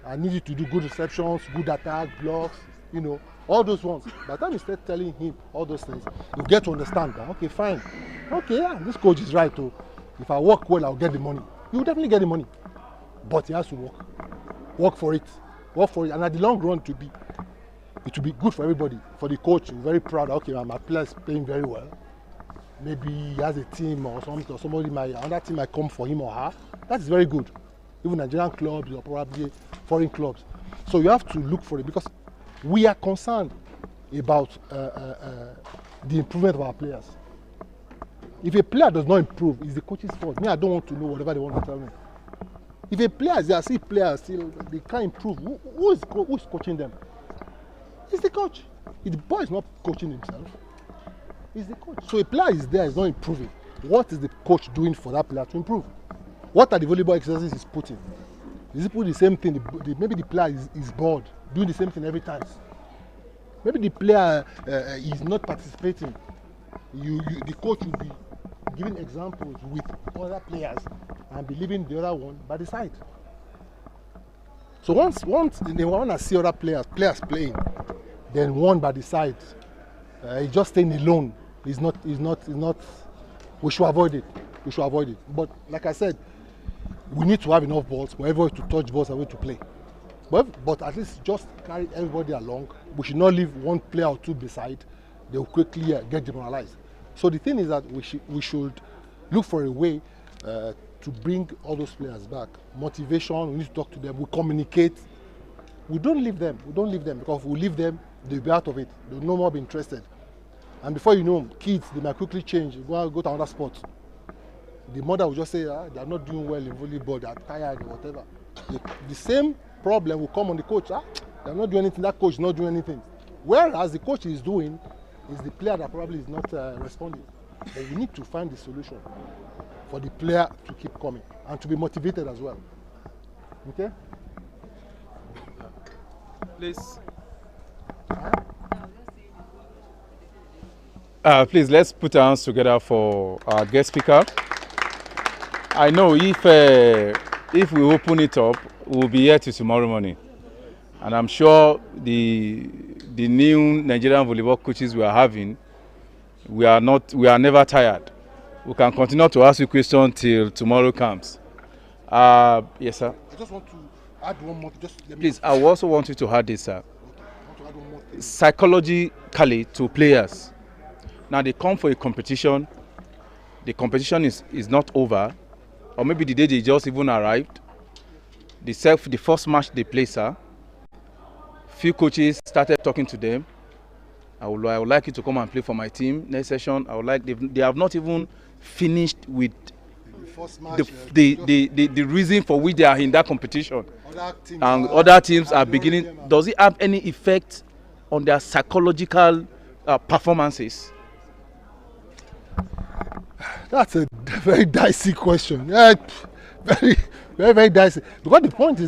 I need you to do good receptions, good attack, blocks, all those ones. By the time you start telling him all those things, you get to understand that, okay, fine. Okay, this coach is right. If I work well, I'll get the money. You will definitely get the money. But he has to work. Work for it. And at the long run, it will be good for everybody. For the coach, he's very proud. Okay, my player is playing very well. Maybe he has a team or something, or another team might come for him or her. That's very good. Even Nigerian clubs or probably foreign clubs. So you have to look for it because we are concerned about the improvement of our players. If a player does not improve, it's the coach's fault. Me, I don't want to know whatever they want to tell me. If a player is there, see players still they can't improve. Who's coaching them? It's the coach. The boy is not coaching himself. It's the coach. So a player is there, is not improving. What is the coach doing for that player to improve? What are the volleyball exercises he's putting? Is he putting the same thing? Maybe the player is bored, doing the same thing every time. Maybe the player is not participating. The coach will be giving examples with other players and be leaving the other one by the side. So once they want to see other players playing, then one by the side, he's just staying alone. Is not. We should avoid it. We should avoid it. But like I said, we need to have enough balls for everybody to touch balls and everybody to play. But at least just carry everybody along. We should not leave one player or two beside. They will quickly get demoralized. So the thing is that we should look for a way to bring all those players back. Motivation, we need to talk to them, we communicate. We don't leave them because if we leave them, they'll be out of it. They'll no more be interested. And before you know, kids, they might quickly change, go to another sport. The mother will just say, they're not doing well in volleyball, they're tired or whatever. The same problem will come on the coach. They're not doing anything, that coach is not doing anything. Whereas the coach is doing, is the player that probably is not responding. But we need to find the solution for the player to keep coming and to be motivated as well. Okay? Please. Please, let's put our hands together for our guest speaker. I know if we open it up, we'll be here till tomorrow morning. And I'm sure the new Nigerian volleyball coaches we are having, we are never tired. We can continue to ask you questions till tomorrow comes. Yes, sir. I just want to add one more. Please, I also want you to add this, sir. Psychologically to players. Now they come for a competition. The competition is not over, or maybe the day they just even arrived. The first match they play, sir. Few coaches started talking to them. I would like you to come and play for my team next session. I would like they have not even finished with the reason for which they are in that competition. Other teams are beginning. Does it have any effect on their psychological performances? That's a very dicey question. Very, very, very dicey. Because the point is that